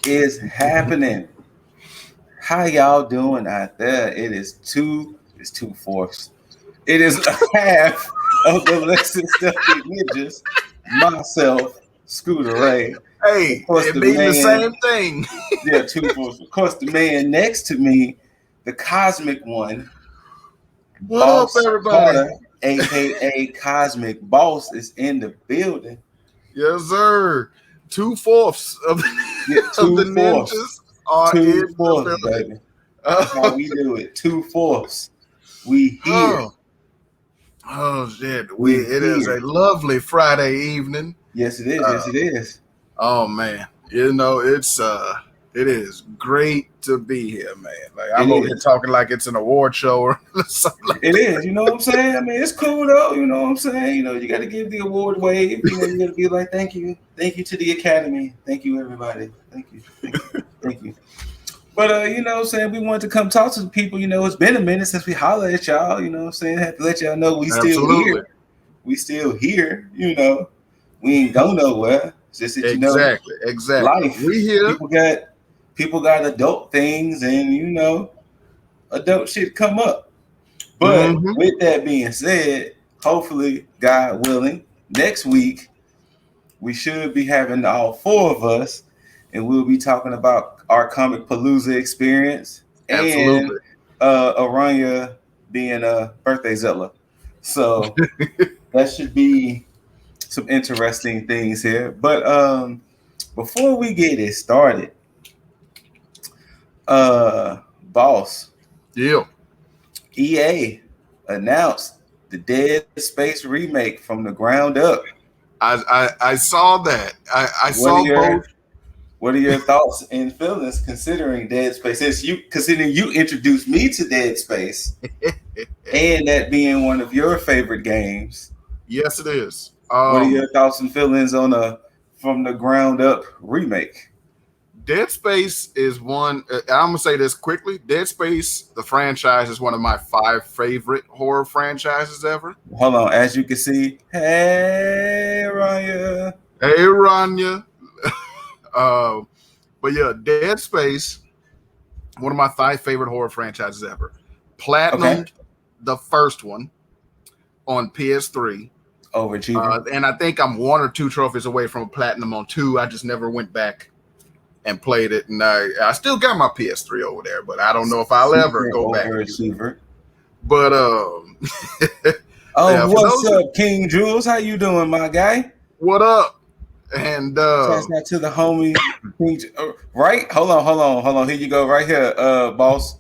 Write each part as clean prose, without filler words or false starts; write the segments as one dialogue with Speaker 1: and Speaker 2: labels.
Speaker 1: is happening? How y'all doing out there? It's 2/4. It is a half of the Less Than Stealthy Ninjas. Myself, Scooter Ray. Of
Speaker 2: Hey,
Speaker 1: course,
Speaker 2: it
Speaker 1: the
Speaker 2: means the
Speaker 1: man.
Speaker 2: same thing.
Speaker 1: Yeah, 2/4. Of course, the man next to me, the cosmic one,
Speaker 2: What up,
Speaker 1: Boss
Speaker 2: everybody?
Speaker 1: Carter, aka Cosmic Boss, is in the building.
Speaker 2: Yes, sir. 2/4 of
Speaker 1: Yeah,
Speaker 2: of the
Speaker 1: 2/4.
Speaker 2: ninjas are in the
Speaker 1: 2/4,
Speaker 2: building.
Speaker 1: baby. That's how we do it. 2/4. We here.
Speaker 2: Oh, oh shit!
Speaker 1: We
Speaker 2: It is a
Speaker 1: here.
Speaker 2: lovely Friday evening.
Speaker 1: Yes, it is. Yes, it is.
Speaker 2: Oh man, it is great to be here, man. Like I'm
Speaker 1: It
Speaker 2: over here
Speaker 1: is.
Speaker 2: talking like it's an award show or something like
Speaker 1: It is. You know what I'm saying? I mean, it's cool though. You know what I'm saying? You know, you got to give the award wave. You know, you got to be like, thank you to the Academy, thank you everybody, thank you. But you know what I'm saying? We wanted to come talk to the people. You know, it's been a minute since we hollered at y'all. You know what I'm saying? Have to let y'all know we still
Speaker 2: Absolutely.
Speaker 1: here. We still here. You know, we ain't go nowhere. It's just that, you know,
Speaker 2: Exactly.
Speaker 1: life.
Speaker 2: We here.
Speaker 1: People got adult things, and you know, adult shit come up. But with that being said, hopefully, God willing, next week we should be having all four of us, and we'll be talking about our Comic Palooza experience
Speaker 2: Absolutely.
Speaker 1: and Aranya being a birthday Zella. So that should be some interesting things here. But before we get it started, boss,
Speaker 2: Yeah.
Speaker 1: EA announced the Dead Space remake from the ground up.
Speaker 2: I saw that. I
Speaker 1: What
Speaker 2: saw
Speaker 1: are your
Speaker 2: both.
Speaker 1: What are your thoughts and feelings considering Dead Space? Considering you introduced me to Dead Space, and that being one of your favorite games.
Speaker 2: Yes, it is.
Speaker 1: What are your thoughts and feelings on a from the ground up remake?
Speaker 2: Dead Space is one. I'm gonna say this quickly. Dead Space, the franchise, is one of my 5 favorite horror franchises ever.
Speaker 1: Hold on, as you can see, hey Raya.
Speaker 2: Hey, Ranya. But yeah, Dead Space, one of my 5 favorite horror franchises ever. Platinum, the first one on PS3.
Speaker 1: Overachiever.
Speaker 2: And I think I'm 1 or 2 trophies away from a platinum on 2. I just never went back and played it, and I still got my PS3 over there, but I don't know if I'll ever go back. But
Speaker 1: yeah, what's up, King Jules? How you doing, my guy?
Speaker 2: What up? And
Speaker 1: shout out to the homie. Right? Hold on. Here you go, right here, boss.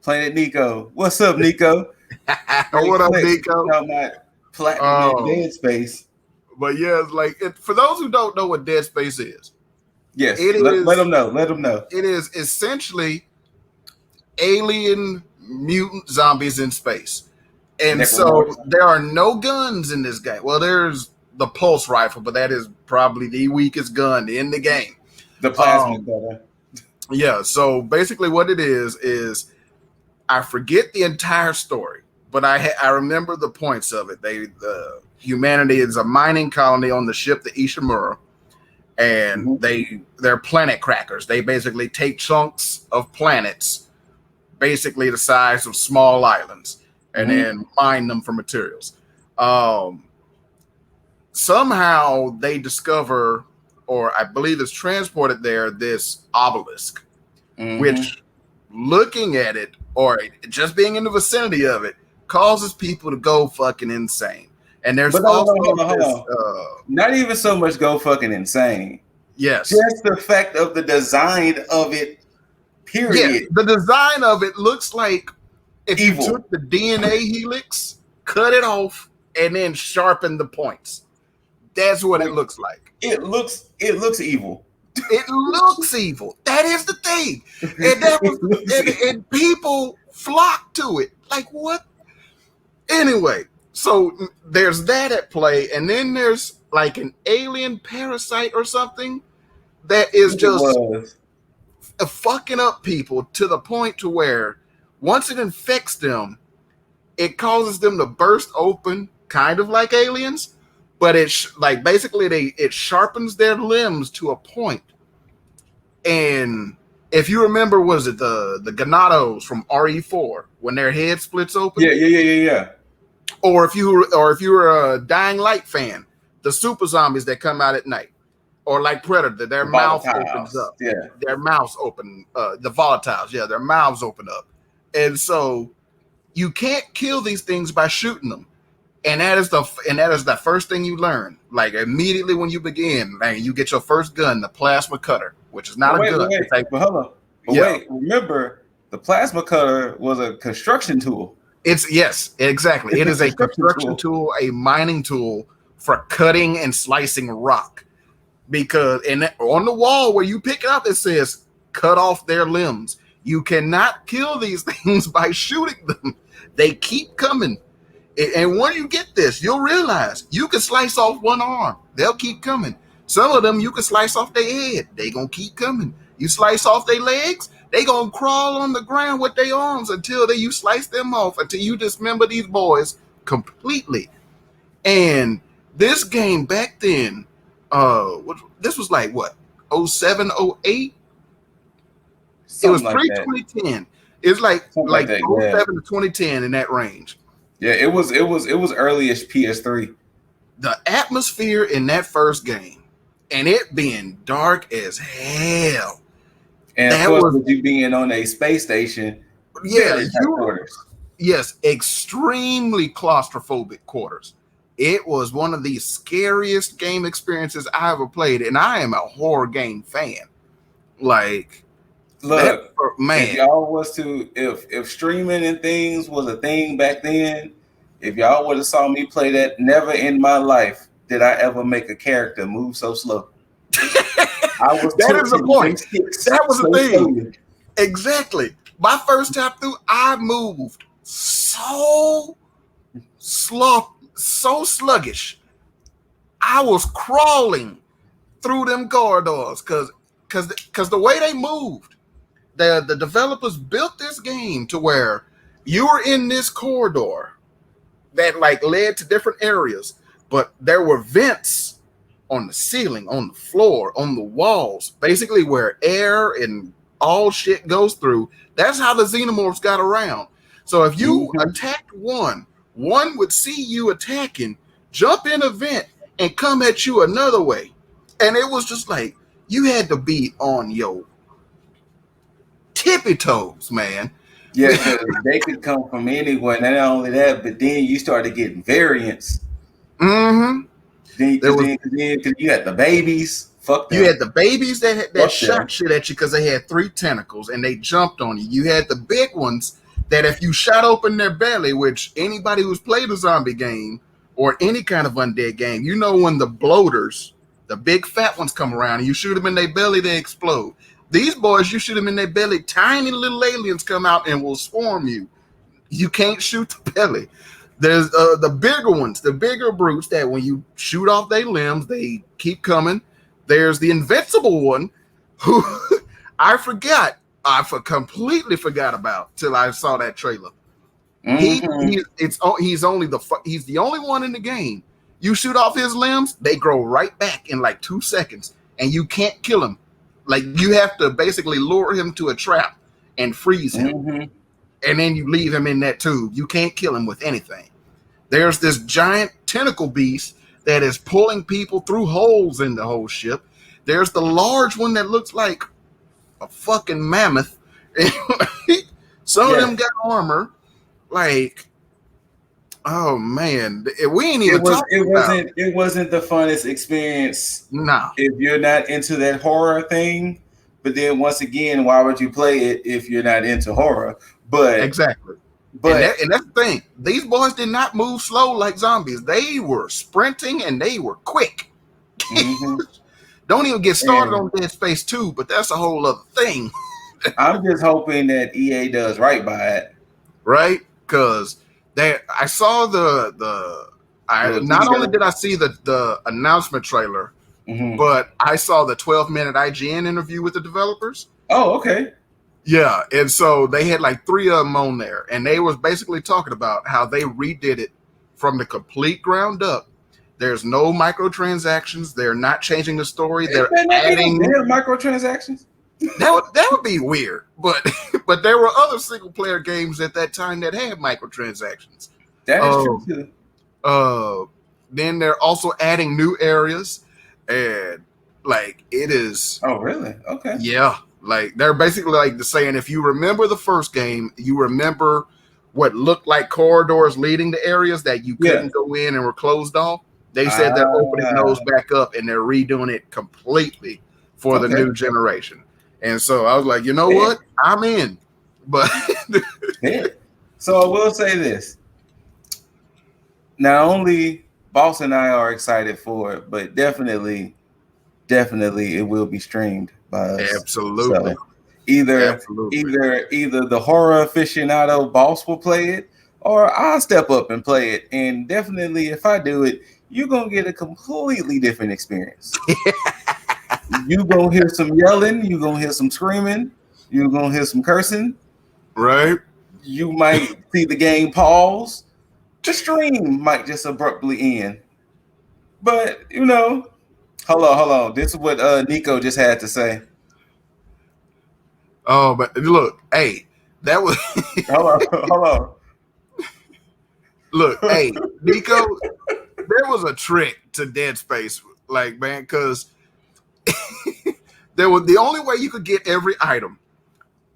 Speaker 1: Planet Niko. What's up, Niko?
Speaker 2: What up, Niko?
Speaker 1: My platinum Dead Space.
Speaker 2: But yeah, like for those who don't know what Dead Space is,
Speaker 1: yes, let them know.
Speaker 2: It is essentially alien mutant zombies in space. And so there are no guns in this game. Well, there's the pulse rifle, but that is probably the weakest gun in the game.
Speaker 1: The plasma gun.
Speaker 2: Yeah, so basically what it is I forget the entire story, but I remember the points of it. The humanity is a mining colony on the ship, the Ishimura, and they're planet crackers. They basically take chunks of planets, basically the size of small islands, and then mine them for materials. Somehow they discover, or I believe it's transported there, this obelisk, which, looking at it or just being in the vicinity of it, causes people to go fucking insane. And there's
Speaker 1: not even so much go fucking insane.
Speaker 2: Yes,
Speaker 1: just the fact of the design of it. Period.
Speaker 2: Yeah, the design of it looks like if you took the DNA helix, cut it off, and then sharpened the points. That's what it looks like.
Speaker 1: It looks evil.
Speaker 2: It looks evil. That is the thing. And people flock to it. Like, what? Anyway, so there's that at play, and then there's like an alien parasite or something that is just fucking up people to the point to where once it infects them, it causes them to burst open, kind of like aliens. But it sharpens their limbs to a point And if you remember, was it the Ganados from RE4 when their head splits open?
Speaker 1: Yeah.
Speaker 2: Or if you were a Dying Light fan, the super zombies that come out at night, or like Predator, their mouth opens up.
Speaker 1: Yeah,
Speaker 2: their mouths open. The volatiles, yeah, their mouths open up, and so you can't kill these things by shooting them. And that is the first thing you learn. Like immediately when you begin, like you get your first gun, the plasma cutter, which is not a gun.
Speaker 1: But hold on. Wait, remember the plasma cutter was a construction tool.
Speaker 2: Yes, exactly. It is a construction tool, a mining tool for cutting and slicing rock. Because on the wall where you pick it up, it says cut off their limbs. You cannot kill these things by shooting them. They keep coming. And when you get this, you'll realize you can slice off one arm. They'll keep coming. Some of them you can slice off their head. They gonna keep coming. You slice off their legs, they gonna crawl on the ground with their arms until you slice them off, until you dismember these boys completely. And this game back then, this was like what, 07, 08? It was pre-2010. It's like 07 to 2010 in that range.
Speaker 1: Yeah, it was early-ish PS3.
Speaker 2: The atmosphere in that first game, and it being dark as hell.
Speaker 1: And that of course, with you being on a space station,
Speaker 2: yes, extremely claustrophobic quarters. It was one of the scariest game experiences I ever played, and I am a horror game fan. Like,
Speaker 1: look, man, if y'all was to, if streaming and things was a thing back then, if y'all would have saw me play that, never in my life did I ever make a character move so slow.
Speaker 2: That is the point. That was the thing. Slowly. Exactly. My first time through, I moved so sluggish. I was crawling through them corridors because the way they moved, the developers built this game to where you were in this corridor that like led to different areas, but there were vents on the ceiling, on the floor, on the walls, basically where air and all shit goes through. That's how the xenomorphs got around. So if you attacked one would see you attacking, jump in a vent, and come at you another way. And it was just like, you had to be on your tippy toes, man.
Speaker 1: Yeah, they could come from anywhere. Not only that, but then you started getting variants.
Speaker 2: Mm-hmm.
Speaker 1: Then you had the babies. Fuck them.
Speaker 2: You had the babies that shot shit at you because they had 3 tentacles and they jumped on you. You had the big ones that if you shot open their belly, which anybody who's played a zombie game or any kind of undead game, you know when the bloaters, the big fat ones come around and you shoot them in their belly, they explode. These boys, you shoot them in their belly, tiny little aliens come out and will swarm you. You can't shoot the belly. There's the bigger ones, the bigger brutes that when you shoot off their limbs, they keep coming. There's the invincible one who I completely forgot about till I saw that trailer. Mm-hmm. He's the only one in the game. You shoot off his limbs, they grow right back in like 2 seconds, and you can't kill him. Like you have to basically lure him to a trap and freeze him. Mm-hmm. And then you leave him in that tube. You can't kill him with anything. There's this giant tentacle beast that is pulling people through holes in the whole ship. There's the large one that looks like a fucking mammoth. Some of them got armor. Like, oh man, we ain't even talking about it.
Speaker 1: It wasn't the funnest experience.
Speaker 2: No.
Speaker 1: If you're not into that horror thing. But then once again, why would you play it if you're not into horror? But
Speaker 2: exactly. But and that's the thing. These boys did not move slow like zombies. They were sprinting and they were quick. Mm-hmm. Don't even get started on Dead Space 2, but that's a whole other thing.
Speaker 1: I'm just hoping that EA does right by it.
Speaker 2: Right? Because I saw not only did I see the announcement trailer, mm-hmm. but I saw the 12-minute IGN interview with the developers.
Speaker 1: Oh, okay.
Speaker 2: Yeah, and so they had like 3 of them on there, and they was basically talking about how they redid it from the complete ground up. There's no microtransactions. They're not changing the story. They're adding
Speaker 1: microtransactions.
Speaker 2: That would be weird. But there were other single player games at that time that had microtransactions.
Speaker 1: That is true too.
Speaker 2: Then they're also adding new areas, and like it is.
Speaker 1: Oh, really? Okay.
Speaker 2: Yeah, like they're basically like saying if you remember the first game, you remember what looked like corridors leading to areas that you couldn't go in and were closed off. They said they're opening those back up and they're redoing it completely for the new generation. And so I was like, you know what? I'm in. But
Speaker 1: so I will say this. Not only Boss and I are excited for it, but definitely it will be streamed by us.
Speaker 2: Absolutely.
Speaker 1: So either the horror aficionado Boss will play it, or I'll step up and play it. And definitely if I do it, you're gonna get a completely different experience. You're gonna hear some yelling, you're gonna hear some screaming, you're gonna hear some cursing.
Speaker 2: Right.
Speaker 1: You might see the game pause. The stream might just abruptly end. But hold on. This is what Niko just had to say.
Speaker 2: Oh, but look, hey, that was
Speaker 1: hold on.
Speaker 2: Look, hey, Niko, there was a trick to Dead Space, like, man, because there was the only way you could get every item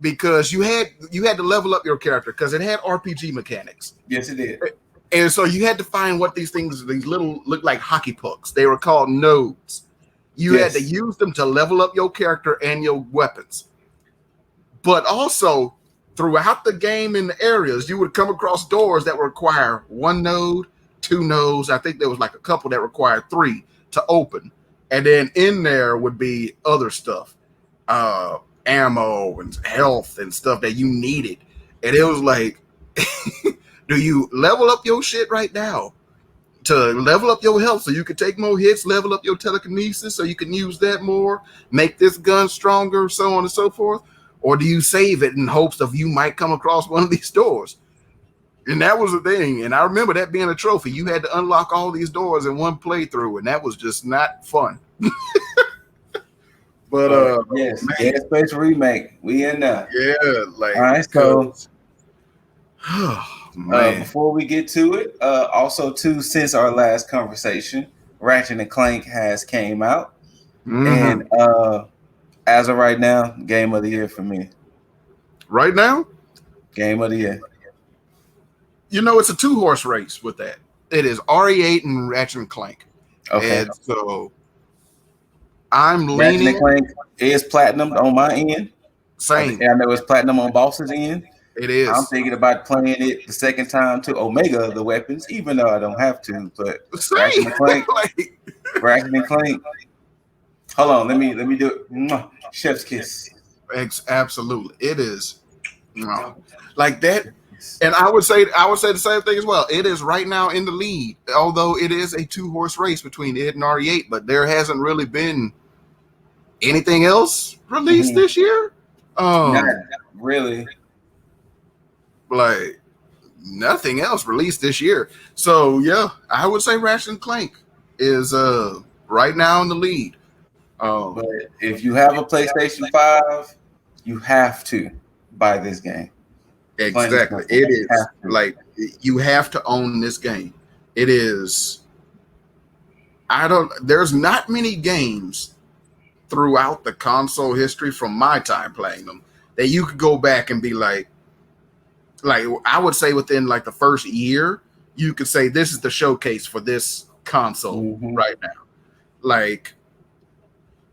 Speaker 2: because you had to level up your character because it had RPG mechanics.
Speaker 1: Yes, it did.
Speaker 2: And so you had to find what these little look like hockey pucks. They were called nodes. You had to use them to level up your character and your weapons. But also throughout the game in the areas, you would come across doors that require 1 node, 2 nodes. I think there was like a couple that required 3 to open. And then in there would be other stuff, ammo and health and stuff that you needed. And it was like, do you level up your shit right now to level up your health so you can take more hits, level up your telekinesis so you can use that more, make this gun stronger, so on and so forth? Or do you save it in hopes of you might come across one of these doors? And that was the thing. And I remember that being a trophy. You had to unlock all these doors in one playthrough, and that was just not fun. But
Speaker 1: yes, Dead Space remake. We in there.
Speaker 2: Yeah, like
Speaker 1: all right, so
Speaker 2: man.
Speaker 1: Before we get to it, also too, since our last conversation, Ratchet and Clank has came out, and as of right now, game of the year for me.
Speaker 2: Right now,
Speaker 1: game of the year.
Speaker 2: You know, it's a 2-horse race with that. It is RE8 and Ratchet and Clank.
Speaker 1: Okay,
Speaker 2: and so I'm
Speaker 1: Ratchet
Speaker 2: leaning.
Speaker 1: and Clank is platinum on my end.
Speaker 2: Same.
Speaker 1: I know it's platinum on Boss's end.
Speaker 2: It is.
Speaker 1: I'm thinking about playing it the second time to Omega the weapons, even though I don't have to. But Ratchet and Clank, Ratchet and Clank. Hold on, let me do it. Chef's kiss.
Speaker 2: Absolutely, it is. Like that. And I would say the same thing as well. It is right now in the lead, although it is a 2-horse race between it and RE8. But there hasn't really been anything else released this year.
Speaker 1: Not really.
Speaker 2: Like nothing else released this year. So yeah, I would say Ratchet and Clank is right now in the lead.
Speaker 1: But if you have a PlayStation 5, you have to buy this game.
Speaker 2: Exactly. It is like you have to own this game. It is. There's not many games throughout the console history from my time playing them that you could go back and be like I would say within like the first year, you could say this is the showcase for this console right now. Like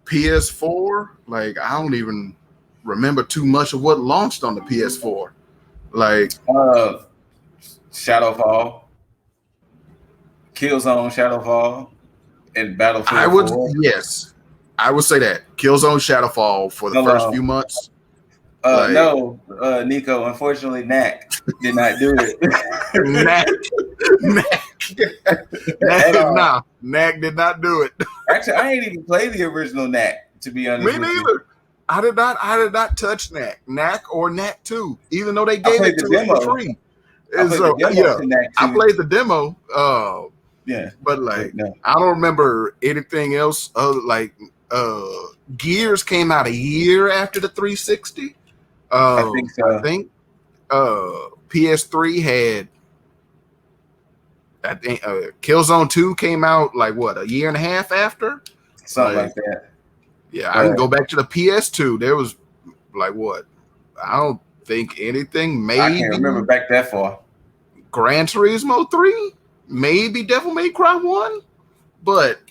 Speaker 2: PS4, like I don't even remember too much of what launched on the PS4. Like
Speaker 1: Shadowfall, Killzone, Shadowfall, and Battlefield 4.
Speaker 2: Yes, I would say that Killzone, Shadowfall for the first few months.
Speaker 1: No, Niko. Unfortunately, Knack did not do it.
Speaker 2: Knack did not do it.
Speaker 1: Actually, I ain't even played the original Knack. To be honest,
Speaker 2: me neither. I did not touch Knack or Knack 2, even though they gave it to me for free. I played the demo.
Speaker 1: Yeah,
Speaker 2: but like I don't remember anything else other like Gears came out a year after the 360.
Speaker 1: I think so.
Speaker 2: I think PS3 had. I think Killzone 2 came out like what, a year and a half after?
Speaker 1: Something like that.
Speaker 2: Yeah, I can go back to the PS2. There was like what? I don't think anything. Maybe
Speaker 1: I can't remember back that far.
Speaker 2: Gran Turismo 3, maybe Devil May Cry 1, but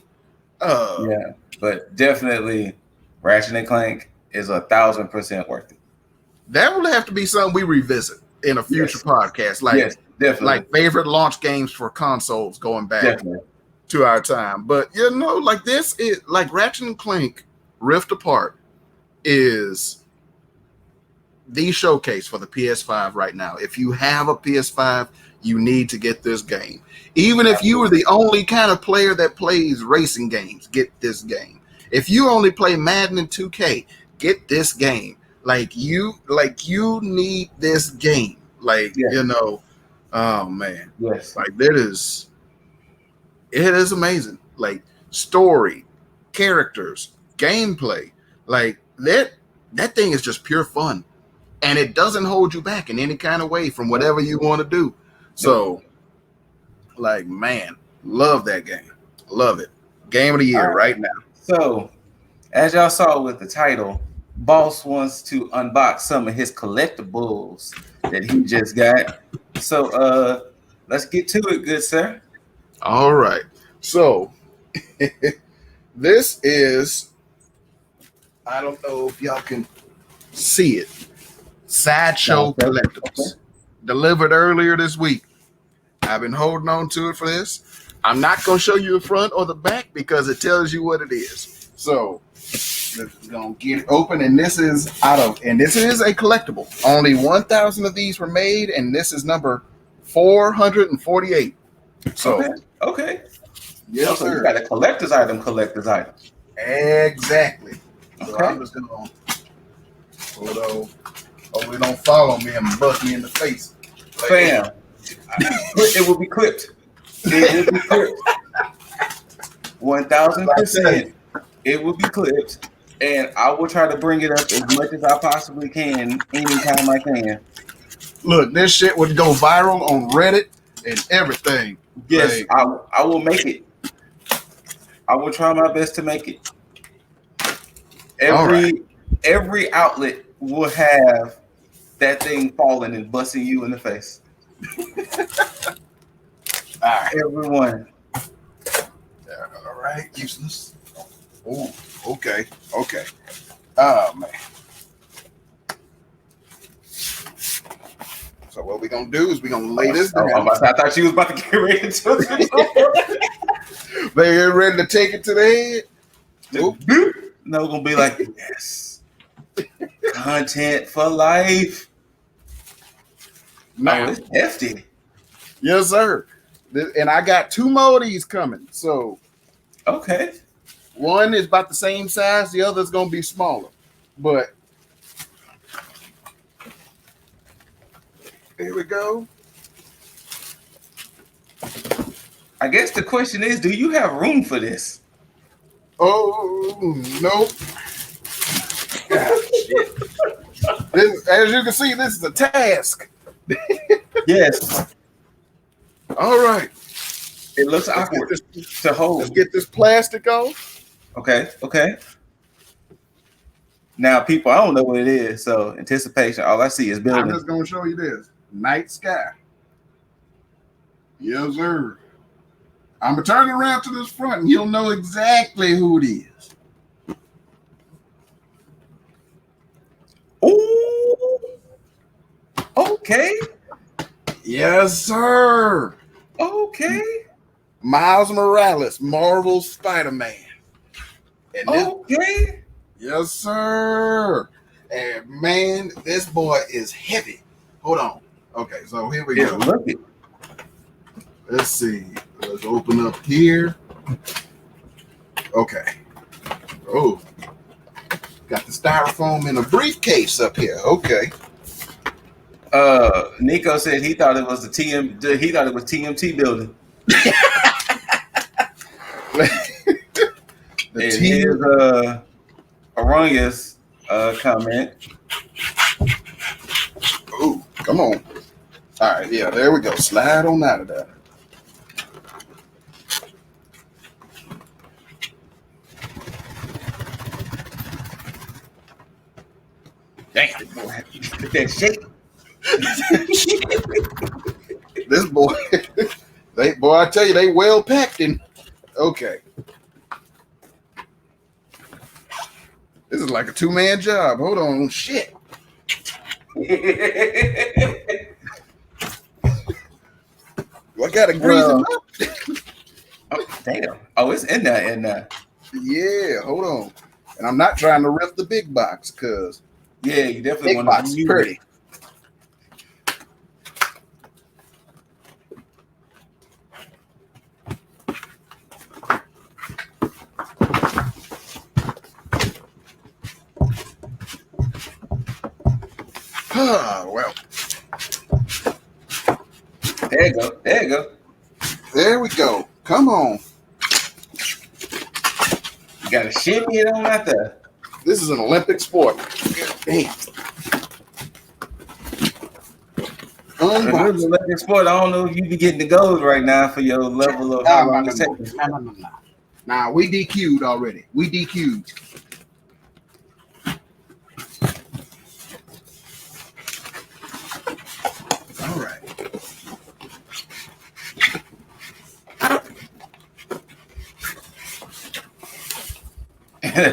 Speaker 1: yeah, but definitely Ratchet and Clank is 1,000% worth it.
Speaker 2: That will have to be something we revisit in a future podcast. Like,
Speaker 1: definitely.
Speaker 2: Like favorite launch games for consoles going back to our time. But you know, like this is like Ratchet and Clank Rift Apart is the showcase for the PS5 right now. If you have a PS5, you need to get this game. Even if you are the only kind of player that plays racing games, get this game. If you only play Madden and 2K, get this game. Like you need this game. Like, you know, oh man.
Speaker 1: Yes.
Speaker 2: Like it is amazing. Like story, characters, gameplay. Like that thing is just pure fun. And it doesn't hold you back in any kind of way from whatever you want to do. So, like, man, love that game. Love it. Game of the year right now.
Speaker 1: So, as y'all saw with the title, Boss wants to unbox some of his collectibles that he just got. So, let's get to it, good sir.
Speaker 2: All right. So, this is, I don't know if y'all can see it. Sideshow Collectables. Delivered earlier this week. I've been holding on to it for this. I'm not going to show you the front or the back because it tells you what it is. So, we're going to get it open, and this is a collectible. Only 1,000 of these were made, and this is number 448. So,
Speaker 1: okay.
Speaker 2: Yes,
Speaker 1: so
Speaker 2: sir.
Speaker 1: You got a collector's item.
Speaker 2: Exactly.
Speaker 1: Okay.
Speaker 2: So I'm just going to hopefully don't follow me and bust me in the face.
Speaker 1: Fam. It will be clipped. It will be clipped. 1,000%. It will be clipped. And I will try to bring it up as much as I possibly can anytime I can.
Speaker 2: Look, this shit would go viral on Reddit and everything.
Speaker 1: Yes, I will make it. I will try my best to make it. Every outlet will have that thing falling and busting you in the face.
Speaker 2: All right.
Speaker 1: Everyone.
Speaker 2: All right, useless. Oh, okay. Oh, man. So what we're going to do is we're going to lay this down.
Speaker 1: I thought you was about to get ready to
Speaker 2: They get ready to take it to the head.
Speaker 1: No, we're going to be like, yes. Content for life.
Speaker 2: Now,
Speaker 1: it's hefty.
Speaker 2: Yes, sir. And I got 2 more of these coming. So,
Speaker 1: okay.
Speaker 2: One is about the same size. The other is going to be smaller. But here we go.
Speaker 1: I guess the question is, do you have room for this?
Speaker 2: Oh, nope. God, shit. As you can see, this is a task.
Speaker 1: Yes.
Speaker 2: All right.
Speaker 1: It looks awkward to hold.
Speaker 2: Let's get this plastic off.
Speaker 1: Okay. Now, people, I don't know what it is, so anticipation. All I see is building.
Speaker 2: I'm just going to show you this. Night sky. Yes, sir. I'm going to turn around to this front, and you'll know exactly who it is.
Speaker 1: Ooh. Okay.
Speaker 2: Yes, sir.
Speaker 1: Okay.
Speaker 2: Miles Morales, Marvel Spider-Man.
Speaker 1: Okay.
Speaker 2: Yes, sir. And man, this boy is heavy. Hold on. Okay, so here we go.
Speaker 1: Look it.
Speaker 2: Let's see. Let's open up here. Okay. Oh, got the styrofoam in a briefcase up here. Okay.
Speaker 1: Nico said he thought it was the TMT building. Aranya's comment.
Speaker 2: Ooh, come on. All right, yeah, there we go. Slide on out of that.
Speaker 1: Damn, boy, that shake.
Speaker 2: This boy, I tell you, they well packed in. Okay. This is like a 2-man job. Hold on. Shit. I gotta grease him up.
Speaker 1: Oh, damn. Oh, it's in there.
Speaker 2: Yeah, hold on. And I'm not trying to rip the big box because
Speaker 1: yeah, you definitely
Speaker 2: big
Speaker 1: want
Speaker 2: box
Speaker 1: to
Speaker 2: is pretty. Well.
Speaker 1: There you go.
Speaker 2: There we go. Come on.
Speaker 1: You gotta shimmy it on out there.
Speaker 2: This is an Olympic sport. Damn.
Speaker 1: If Olympic sport, I don't know if you be getting the gold right now for your level of how long it's taking.
Speaker 2: No. Nah, we DQ'd already. We DQ'd. All right.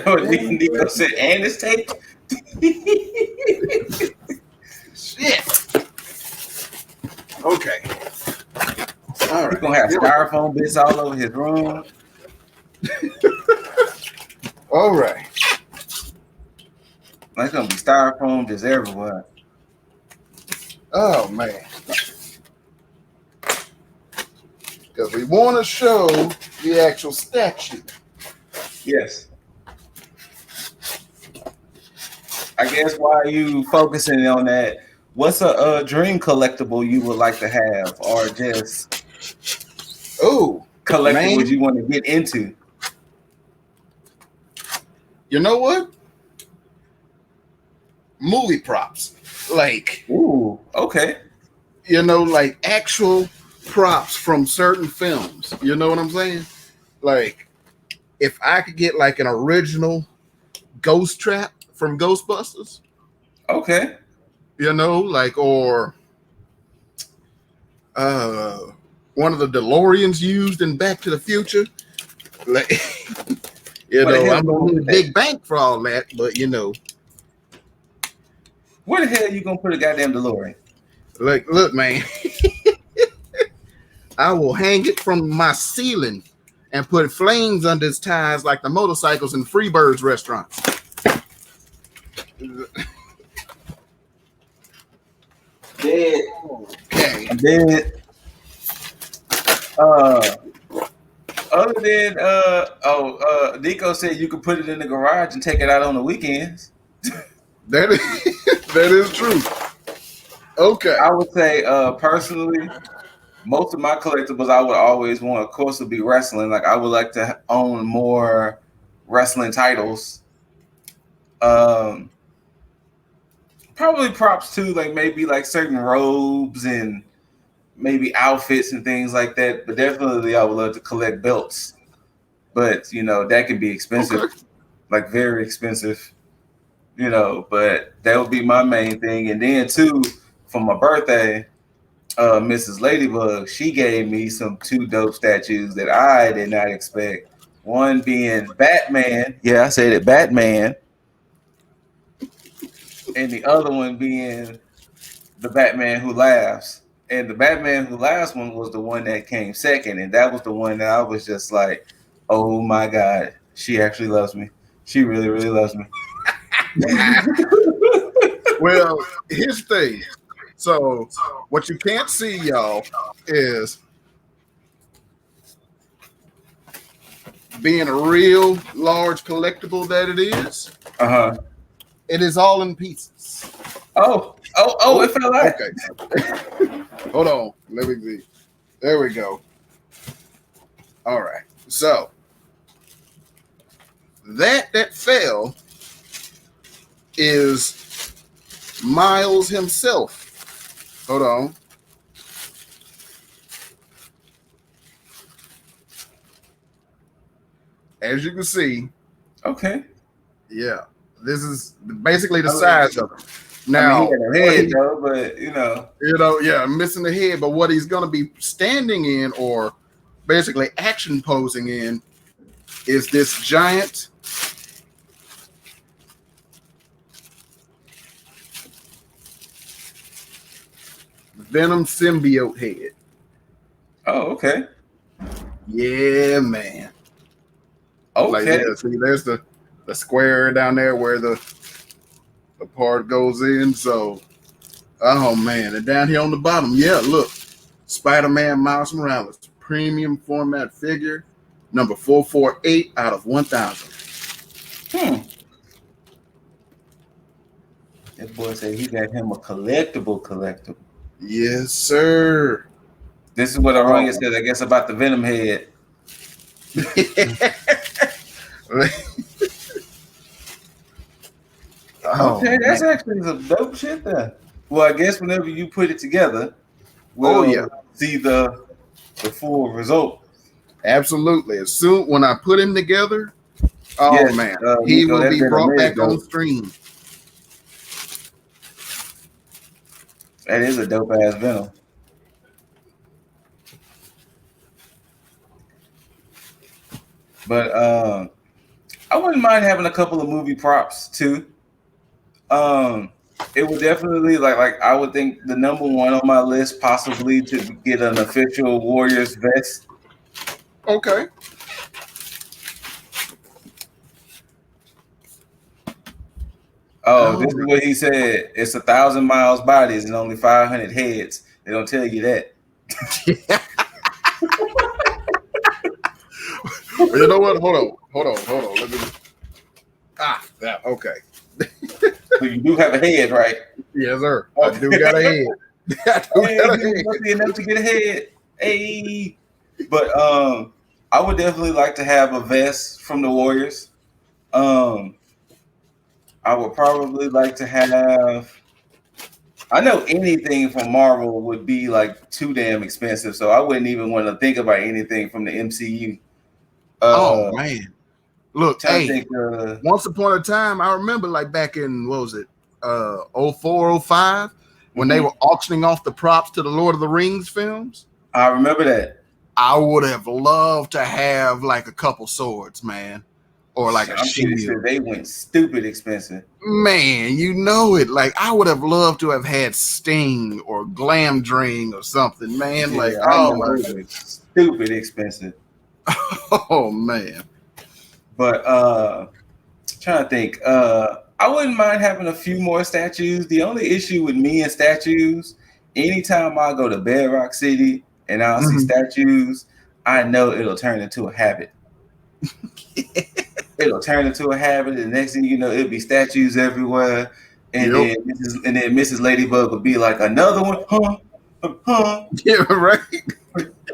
Speaker 1: What Niko said, and it's taped.
Speaker 2: Shit. Okay. All right.
Speaker 1: He's gonna have styrofoam bits all over his room.
Speaker 2: All right.
Speaker 1: It's gonna be styrofoam just everywhere.
Speaker 2: Oh man. Because we want to show the actual statue.
Speaker 1: Yes. I guess while you focusing on that, what's a dream collectible you would like to have, or just collectibles you want to get into?
Speaker 2: You know what? Movie props. Like,
Speaker 1: ooh, okay.
Speaker 2: You know, like actual props from certain films. You know what I'm saying? Like, if I could get like an original ghost trap from Ghostbusters.
Speaker 1: Okay.
Speaker 2: You know, like, or one of the DeLoreans used in Back to the Future. Like, you know, I'm gonna need a big bank for all that, but you know.
Speaker 1: Where the hell are you gonna put a goddamn DeLorean?
Speaker 2: Like, look, man. I will hang it from my ceiling and put flames under its tires like the motorcycles in Freebirds restaurants.
Speaker 1: Dead.
Speaker 2: Okay.
Speaker 1: Dead. Other than Niko said you could put it in the garage and take it out on the weekends.
Speaker 2: That is true. Okay.
Speaker 1: I would say personally, most of my collectibles I would always want, of course, would be wrestling. Like I would like to own more wrestling titles. Probably props too, like maybe like certain robes and maybe outfits and things like that. But definitely I would love to collect belts. But you know, that can be expensive, like very expensive. You know, but that would be my main thing. And then too, for my birthday, Mrs. Ladybug, she gave me two dope statues that I did not expect. One being Batman. Yeah, I said it, Batman. And the other one being the Batman Who Laughs. And the Batman Who Laughs one was the one that came second. And that was the one that I was just like, oh my God, she actually loves me. She really, really loves me.
Speaker 2: Well, here's the thing. So what you can't see, y'all, is being a real large collectible that it is. It is all in pieces.
Speaker 1: Oh, it fell out.
Speaker 2: Okay. Hold on. Let me see. There we go. All right. So that fell is Miles himself. Hold on. As you can see.
Speaker 1: Okay.
Speaker 2: Yeah. This is basically the size of him. Now,
Speaker 1: he had a head though, but
Speaker 2: yeah, missing the head. But what he's going to be standing in, or basically action posing in, is this giant Venom symbiote head.
Speaker 1: Oh, okay.
Speaker 2: Yeah, man.
Speaker 1: Okay.
Speaker 2: Like, yeah, see, there's the square down there where the part goes in. So, oh man, and down here on the bottom, yeah, look, Spider-Man Miles Morales, premium format figure, number 448 out of 1,000.
Speaker 1: That boy said he got him a collectible.
Speaker 2: Yes, sir.
Speaker 1: This is what Aranya said, I guess, about the Venom head. Okay, that's actually some dope shit there. Well, I guess whenever you put it together, we'll see the full result.
Speaker 2: Absolutely. As soon when I put him together, man, he will be brought back on stream.
Speaker 1: That is a dope ass Venom. But I wouldn't mind having a couple of movie props too. It would definitely like I would think the number one on my list possibly to get an official Warriors vest.
Speaker 2: Okay.
Speaker 1: Oh, this is what he said. It's 1,000 miles bodies and only 500 heads. They don't tell you that.
Speaker 2: You know what? Hold on. Let me. Okay.
Speaker 1: So you do have a head, right?
Speaker 2: Yes, sir. Okay. I do got a head.
Speaker 1: Enough to get a head. Hey. But I would definitely like to have a vest from the Warriors. I would probably like to have. I know anything from Marvel would be like too damn expensive, so I wouldn't even want to think about anything from the MCU.
Speaker 2: Oh man, look, hey, once upon a time, I remember like back in what was it, 04, 05, when they were auctioning off the props to the Lord of the Rings films.
Speaker 1: I remember that.
Speaker 2: I would have loved to have like a couple swords, man. Or like a shield.
Speaker 1: Sure they went stupid expensive.
Speaker 2: Man, you know it. Like I would have loved to have had Sting or Glamdring or something, man. Like my
Speaker 1: stupid expensive.
Speaker 2: Oh man.
Speaker 1: But trying to think. I wouldn't mind having a few more statues. The only issue with me and statues, anytime I go to Bedrock City and I'll see statues, I know it'll turn into a habit. It'll turn into a habit. The next thing you know, it'll be statues everywhere. And then Mrs. Ladybug would be like, another one? Huh?
Speaker 2: Yeah, right.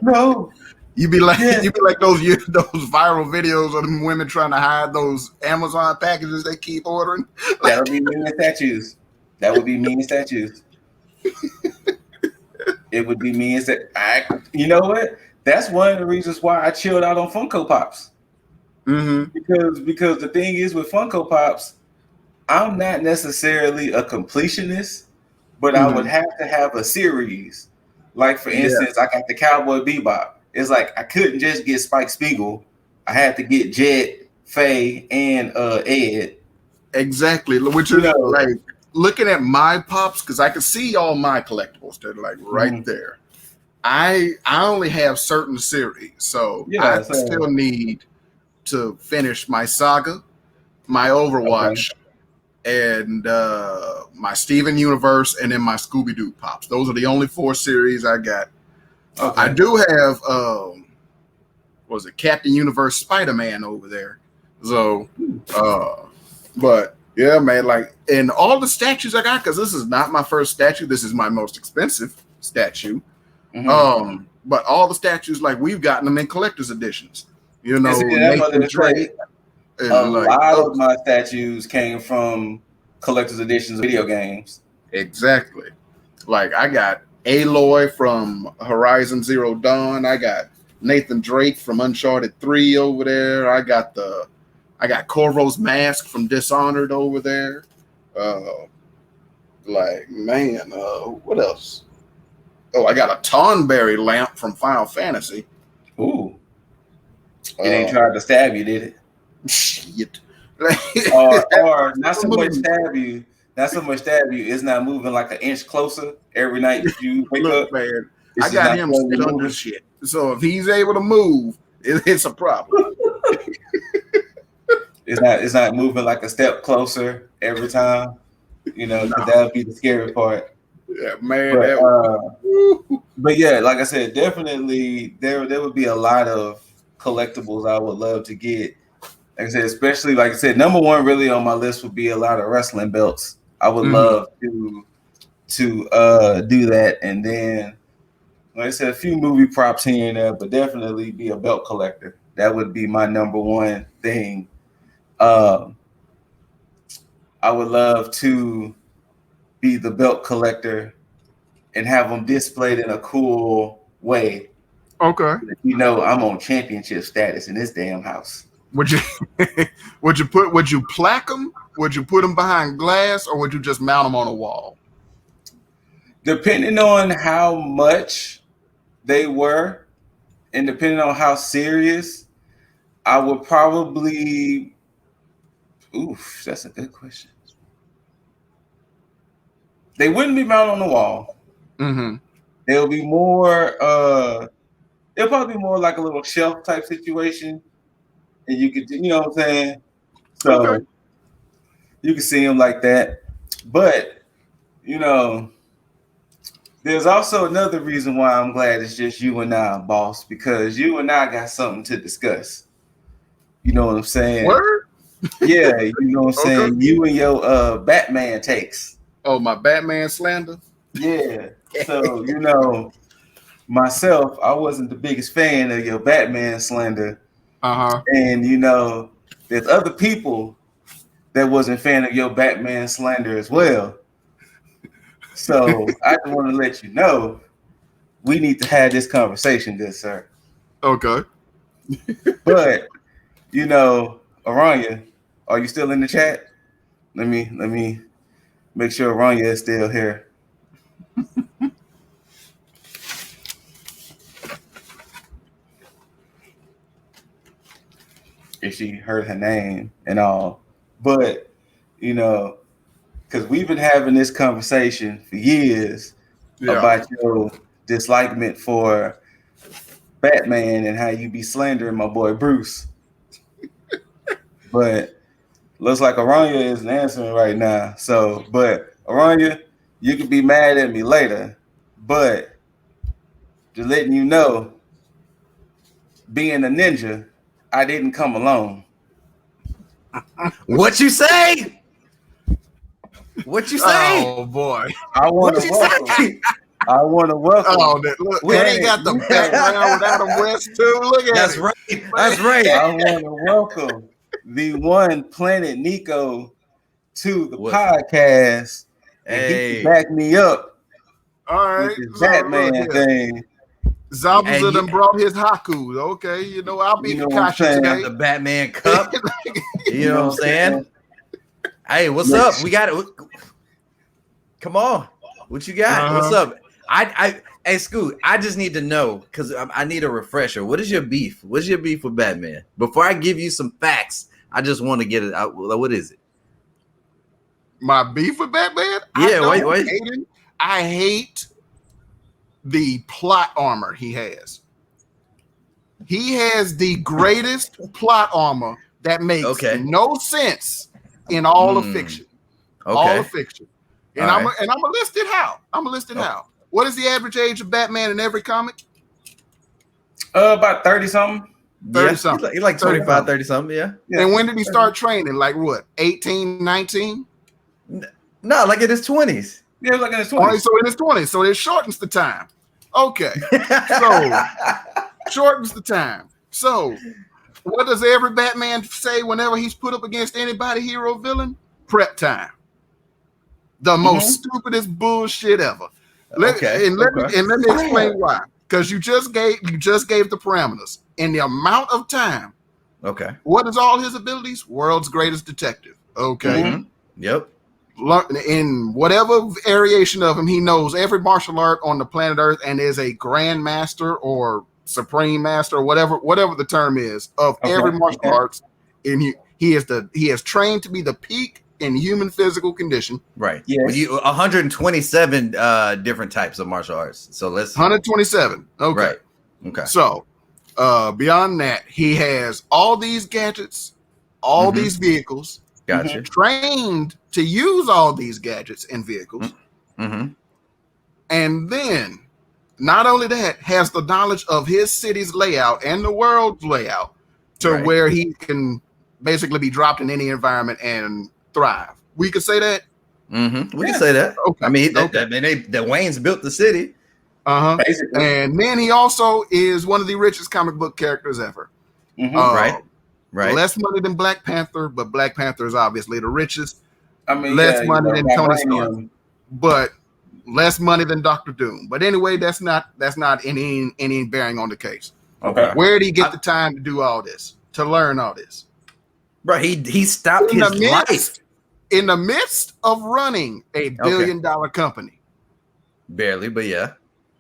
Speaker 1: No.
Speaker 2: You'd be like those viral videos of them women trying to hide those Amazon packages they keep ordering.
Speaker 1: That would be me and statues. It would be me and you know what? That's one of the reasons why I chilled out on Funko Pops. Because the thing is with Funko Pops, I'm not necessarily a completionist, but I would have to have a series. Like for instance, I got the Cowboy Bebop. It's like I couldn't just get Spike Spiegel. I had to get Jet, Faye, and Ed.
Speaker 2: Exactly. Which is like looking at my pops, because I can see all my collectibles. They're like right there. I only have certain series, so I still need to finish my Saga, my Overwatch, and my Steven Universe, and then my Scooby-Doo Pops. Those are the only 4 series I got. I do have Captain Universe Spider-Man over there. So but yeah, man, like, and all the statues I got, because this is not my first statue, this is my most expensive statue. But all the statues, like, we've gotten them in collector's editions. You know,
Speaker 1: a lot of my statues came from collector's editions of video games.
Speaker 2: Exactly. Like I got Aloy from Horizon Zero Dawn. I got Nathan Drake from Uncharted 3 over there. I got Corvo's mask from Dishonored over there. What else? Oh, I got a Tonberry lamp from Final Fantasy.
Speaker 1: Ooh. It ain't tried to stab you, did it?
Speaker 2: Shit.
Speaker 1: or not so much stab you. Not so much stab you. It's not moving like an inch closer every night you wake up.
Speaker 2: Man, I got him sit under shit. So if he's able to move, it's a problem.
Speaker 1: It's not moving like a step closer every time. That would be the scary part.
Speaker 2: Yeah, man.
Speaker 1: But yeah, like I said, definitely there would be a lot of collectibles I would love to get. Like I said, especially like I said, number one really on my list would be a lot of wrestling belts. I would love to do that, and then like I said, a few movie props here and there, but definitely be a belt collector. That would be my number one thing. I would love to be the belt collector and have them displayed in a cool way.
Speaker 2: Okay.
Speaker 1: I'm on championship status in this damn house.
Speaker 2: Would you plaque them? Would you put them behind glass, or would you just mount them on a wall?
Speaker 1: Depending on how much they were, and depending on how serious, I would probably. Oof, that's a good question. They wouldn't be mounted on the wall.
Speaker 2: Mm-hmm.
Speaker 1: They'll be more. It'll probably be more like a little shelf type situation, and you could, you know what I'm saying. So
Speaker 2: okay.
Speaker 1: You can see them like that, but there's also another reason why I'm glad it's just you and I, boss, because you and I got something to discuss. You know what I'm saying?
Speaker 2: Word?
Speaker 1: Yeah, you know what I'm saying. Okay. You and your Batman takes.
Speaker 2: Oh, my Batman slander?
Speaker 1: Yeah. So, myself, I wasn't the biggest fan of your Batman slander.
Speaker 2: Uh-huh.
Speaker 1: And, there's other people that wasn't a fan of your Batman slander as well. So, I just want to let you know, we need to have this conversation, good sir.
Speaker 2: Okay.
Speaker 1: But, Aranya, are you still in the chat? Let me make sure Aranya is still here. If she heard her name and all. But, because we've been having this conversation for years about your dislikement for Batman and how you be slandering my boy Bruce. But looks like Aranya isn't answering right now. So, but Aranya, you can be mad at me later. But just letting you know, being a ninja, I didn't come alone.
Speaker 3: What you say? What you say?
Speaker 2: Oh boy!
Speaker 1: I want to welcome. I want to welcome.
Speaker 2: Oh, look, and he got the background with Adam West too. Look at
Speaker 3: That's
Speaker 2: it.
Speaker 3: right. That's right.
Speaker 1: I want to welcome the one Planet Niko to the podcast, and he can back me up.
Speaker 2: All right,
Speaker 1: with this Batman thing.
Speaker 2: Zabuza done brought his Haku. Okay, I'll be Kakashi today.
Speaker 3: The Batman cup. You know what I'm saying? Hey, what's up? We got it. Come on. What you got? What's up? Hey, Scoot, I just need to know because I need a refresher. What is your beef? What's your beef with Batman? Before I give you some facts, I just want to get it out. What is it?
Speaker 2: My beef with Batman?
Speaker 3: Yeah, wait.
Speaker 2: I hate the plot armor he has. He has the greatest plot armor that makes no sense in all of fiction. Okay. All of fiction. And I'm gonna list it how. How. What is the average age of Batman in every comic?
Speaker 1: About 30 something.
Speaker 2: 30 something.
Speaker 3: He's like 25, 30 something, yeah.
Speaker 2: And when did he start training? Like what? 18, 19?
Speaker 3: No, like in his 20s.
Speaker 1: Yeah, like in his 20s.
Speaker 2: So in his 20s. So it shortens the time. Okay. So shortens the time. So what does every Batman say whenever he's put up against anybody, hero, villain? Prep time. The most stupidest bullshit ever. Let me explain why. Because you just gave the parameters in the amount of time.
Speaker 3: Okay.
Speaker 2: What is all his abilities? World's greatest detective. Okay.
Speaker 3: Yep.
Speaker 2: In whatever variation of him, he knows every martial art on the planet Earth and is a grand master or supreme master or whatever the term is of every martial arts. And he is trained to be the peak in human physical condition.
Speaker 3: Right. Yes. 127 different types of martial arts. So let's
Speaker 2: 127. Okay.
Speaker 3: Right. Okay.
Speaker 2: So beyond that, he has all these gadgets, all these vehicles.
Speaker 3: Gotcha.
Speaker 2: Trained to use all these gadgets and vehicles. And then, not only that, has the knowledge of his city's layout and the world's layout to where he can basically be dropped in any environment and thrive. We could say that?
Speaker 3: We can say that. Okay. I mean, the Waynes built the city.
Speaker 2: Basically. And then he also is one of the richest comic book characters ever. Right. Less money than Black Panther, but Black Panther is obviously the richest. I mean, less money than Tony Stark, but less money than Dr. Doom. But anyway, that's not any bearing on the case.
Speaker 3: Okay.
Speaker 2: Where did he get the time to do all this? To learn all this?
Speaker 3: Bro, he stopped his life
Speaker 2: in the midst of running a $1 billion company.
Speaker 3: Barely, but yeah.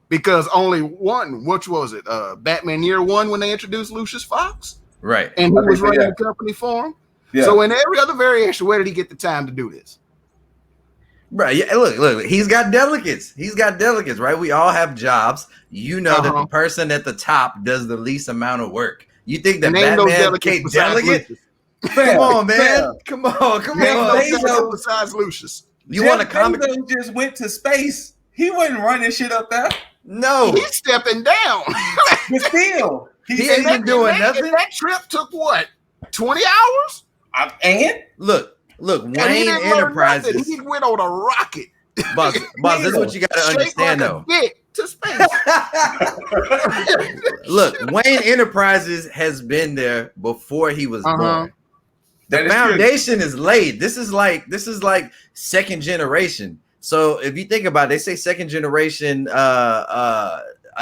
Speaker 2: Because only one, which was it? Batman Year One when they introduced Lucius Fox.
Speaker 3: Right.
Speaker 2: And who was running the company for him. Yeah. So in every other variation, where did he get the time to do this?
Speaker 3: Right. Yeah. Look. He's got delegates. Right? We all have jobs. You know that the person at the top does the least amount of work. You think that Batman can't delegate? Come on, man. Come on.
Speaker 2: Besides Lucius.
Speaker 1: You want a comic? Just went to space. He wasn't running shit up there.
Speaker 3: No.
Speaker 2: He's stepping down.
Speaker 1: But still.
Speaker 3: He ain't even doing nothing.
Speaker 2: That trip took what? 20 hours?
Speaker 1: And
Speaker 3: look, Wayne Enterprises.
Speaker 2: He went on a rocket.
Speaker 3: Boss, this is what you got to understand, though.
Speaker 2: To space.
Speaker 3: Look, Wayne Enterprises has been there before he was born. The foundation is laid. This is like second generation. So if you think about it, they say second generation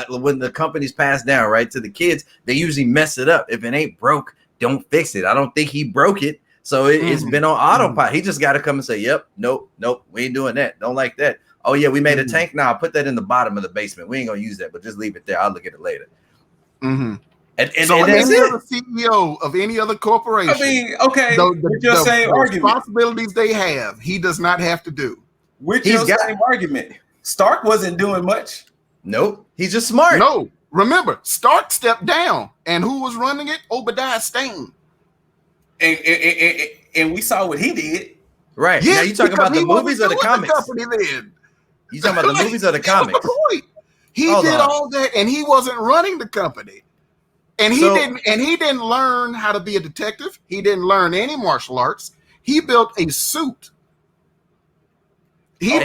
Speaker 3: when the company's passed down, right, to the kids, they usually mess it up. If it ain't broke, don't fix it. I don't think he broke it. So it's been on autopilot. He just got to come and say, yep, nope, we ain't doing that. Don't like that. Oh, yeah, we made a tank. Now I'll put that in the bottom of the basement. We ain't going to use that, but just leave it there. I'll look at it later.
Speaker 2: And so any other CEO of any other corporation,
Speaker 1: I mean, okay, with your same argument.
Speaker 2: Responsibilities they have, he does not have to do.
Speaker 1: With your same argument. Stark wasn't doing much.
Speaker 3: Nope. He's just smart.
Speaker 2: No. Remember, Stark stepped down. And who was running it? Obadiah Stane.
Speaker 1: And we saw what he did.
Speaker 3: Right. Yes, now you talking about the movies or the comics? You talking about the movies or the comics?
Speaker 2: He did all that and he wasn't running the company. And he didn't learn how to be a detective. He didn't learn any martial arts. He built a suit.
Speaker 3: And he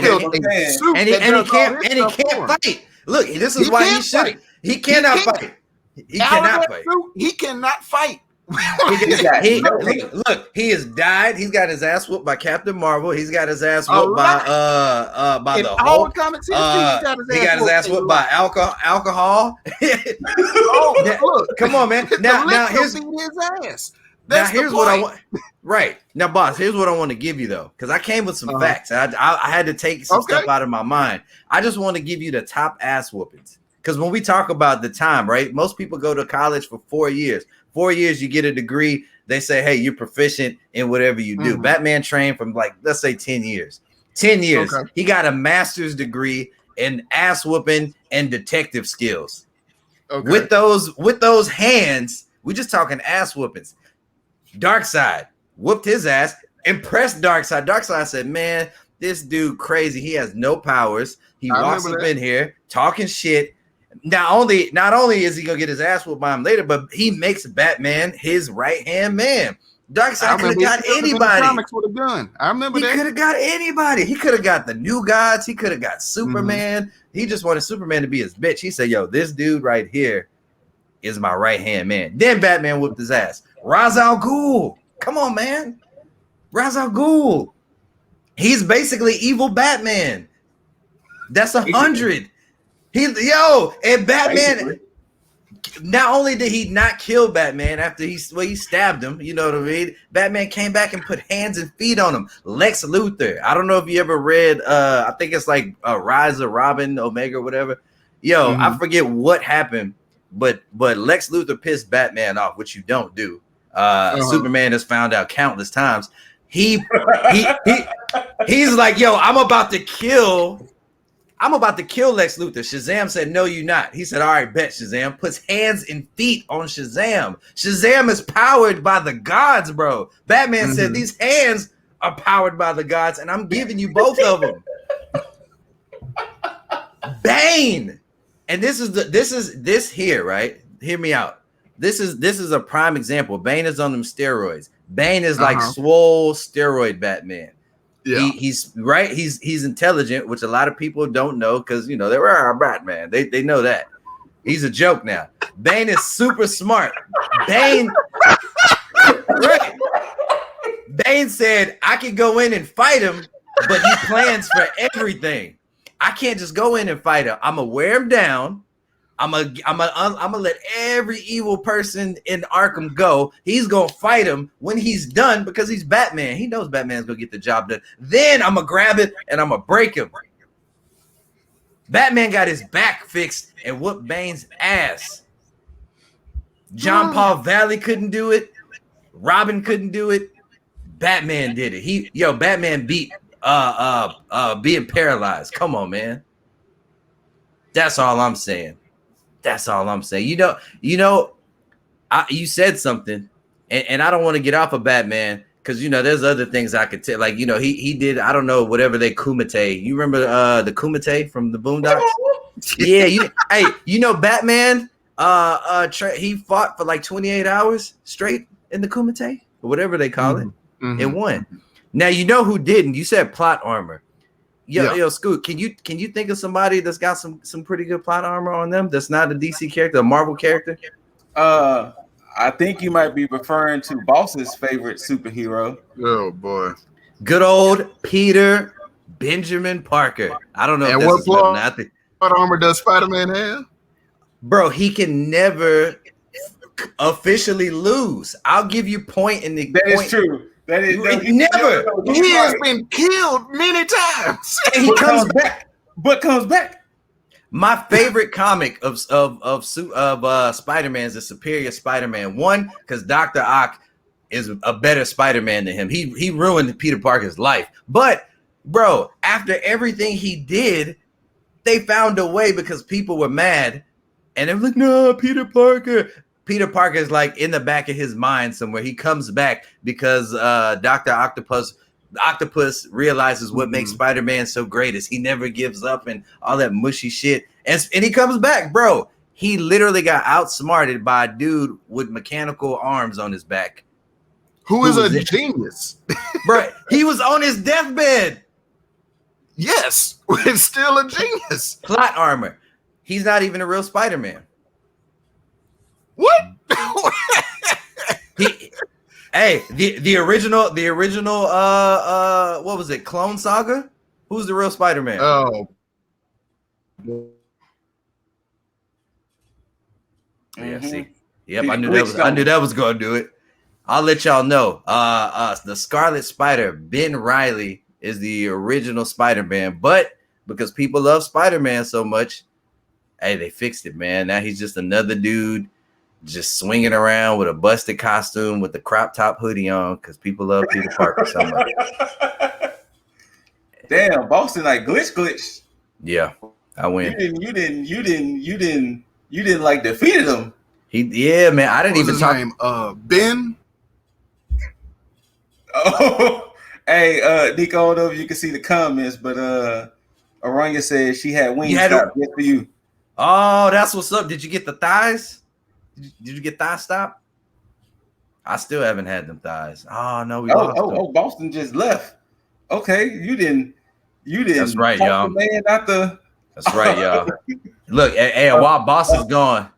Speaker 3: can't fight. Look, this is why he should. He cannot fight. He cannot fight.
Speaker 2: He cannot fight.
Speaker 3: Look, he has died. He's got his ass whooped by Captain Marvel. He's got his ass whooped by the Hulk. He got his ass whooped by alcohol. Look, come on, man. Now here's
Speaker 2: his ass.
Speaker 3: Here's what I want. Right now, boss. Here's what I want to give you though, because I came with some facts. I had to take some stuff out of my mind. I just want to give you the top ass whoopings. Because when we talk about the time, right? Most people go to college for 4 years. 4 years, you get a degree. They say, hey, you're proficient in whatever you do. Batman trained from let's say 10 years. 10 years. Okay. He got a master's degree in ass whooping and detective skills. Okay. With those hands, we just talking ass whoopings. Darkseid whooped his ass, impressed Darkseid. Darkseid said, man, this dude crazy. He has no powers. He walks up in here talking shit. Not only is he gonna get his ass whooped by him later, but he makes Batman his right hand man. Darkseid could have got anybody.
Speaker 2: Comics with a gun. I remember
Speaker 3: he could have got anybody. He could have got the New Gods. He could have got Superman. He just wanted Superman to be his bitch. He said, "Yo, this dude right here is my right hand man." Then Batman whooped his ass. Ra's al Ghul, come on, man. Ra's al Ghul. He's basically evil Batman. That's 100. And Batman. Basically. Not only did he not kill Batman after he stabbed him, you know what I mean? Batman came back and put hands and feet on him. Lex Luthor. I don't know if you ever read, I think it's like Rise of Robin, Omega, or whatever. I forget what happened, but Lex Luthor pissed Batman off, which you don't do. Superman has found out countless times. He's like, I'm about to kill Lex Luthor. Shazam said, no, you're not. He said, all right, bet, Shazam. Puts hands and feet on Shazam. Shazam is powered by the gods, bro. Batman said, these hands are powered by the gods, and I'm giving you both of them. Bane. And this here, right? Hear me out. This is a prime example. Bane is on them steroids. Bane is like swole steroid Batman. Yeah, he's right. He's intelligent, which a lot of people don't know because they were Batman. They know that he's a joke now. Bane is super smart. Bane, right? Bane said, "I can go in and fight him, but he plans for everything. I can't just go in and fight him. I'm gonna wear him down. I'm gonna let every evil person in Arkham go. He's gonna fight him when he's done because he's Batman. He knows Batman's gonna get the job done. Then I'm gonna grab it and I'm gonna break him." Batman got his back fixed and whooped Bane's ass. John Paul Valley couldn't do it. Robin couldn't do it. Batman did it. Batman beat being paralyzed. Come on, man. That's all I'm saying. That's all I'm saying. You said something, and I don't want to get off of Batman because there's other things I could tell. Like he did, I don't know, whatever they kumite. You remember the kumite from the Boondocks? Yeah. Batman. He fought for like 28 hours straight in the kumite or whatever they call it, and won. Now who didn't? You said plot armor. Yo, Scoot, can you think of somebody that's got some pretty good plot armor on them that's not a DC character, a Marvel character?
Speaker 1: I think you might be referring to Boss's favorite superhero.
Speaker 2: Oh boy,
Speaker 3: good old Peter Benjamin Parker. I don't know.
Speaker 2: And what plot armor does Spider-Man have?
Speaker 3: Bro, he can never officially lose. I'll give you point in the.
Speaker 1: That is true. That is
Speaker 3: never.
Speaker 2: He has been killed many times.
Speaker 3: And he comes back. My favorite comic of Spider-Man is the Superior Spider-Man 1, because Dr. Ock is a better Spider-Man than him. He ruined Peter Parker's life. But bro, after everything he did, they found a way because people were mad, and they were like, "No, Peter Parker." Peter Parker is like in the back of his mind somewhere. He comes back because Dr. Octopus realizes what makes Spider-Man so great is he never gives up and all that mushy shit. And he comes back, bro. He literally got outsmarted by a dude with mechanical arms on his back.
Speaker 2: Who is a genius.
Speaker 3: Bro, he was on his deathbed.
Speaker 2: Yes, it's still a genius.
Speaker 3: Plot armor. He's not even a real Spider-Man.
Speaker 2: What?
Speaker 3: The original what was it? Clone Saga? Who's the real Spider-Man?
Speaker 2: Oh.
Speaker 3: Yeah, see. Yep, I knew that was gonna do it. I'll let y'all know. The Scarlet Spider, Ben Reilly, is the original Spider-Man, but because people love Spider-Man so much, hey, they fixed it, man. Now he's just another dude just swinging around with a busted costume with the crop top hoodie on because people love Peter Parker so much.
Speaker 1: Damn, Boston like glitch.
Speaker 3: Yeah, I win.
Speaker 1: You didn't like defeated him.
Speaker 3: Man. I didn't even talk.
Speaker 2: Name? Ben.
Speaker 1: Oh, hey, Niko, I don't know if you can see the comments, but Aranya said she had wings just for you.
Speaker 3: Oh, that's what's up. Did you get the thighs? Did you get thigh stop? I still haven't had them thighs. Oh no, we lost them.
Speaker 1: Boston just left. Okay, you didn't.
Speaker 3: That's right, y'all.
Speaker 1: Man,
Speaker 3: That's right, y'all. Look, while Boston's gone,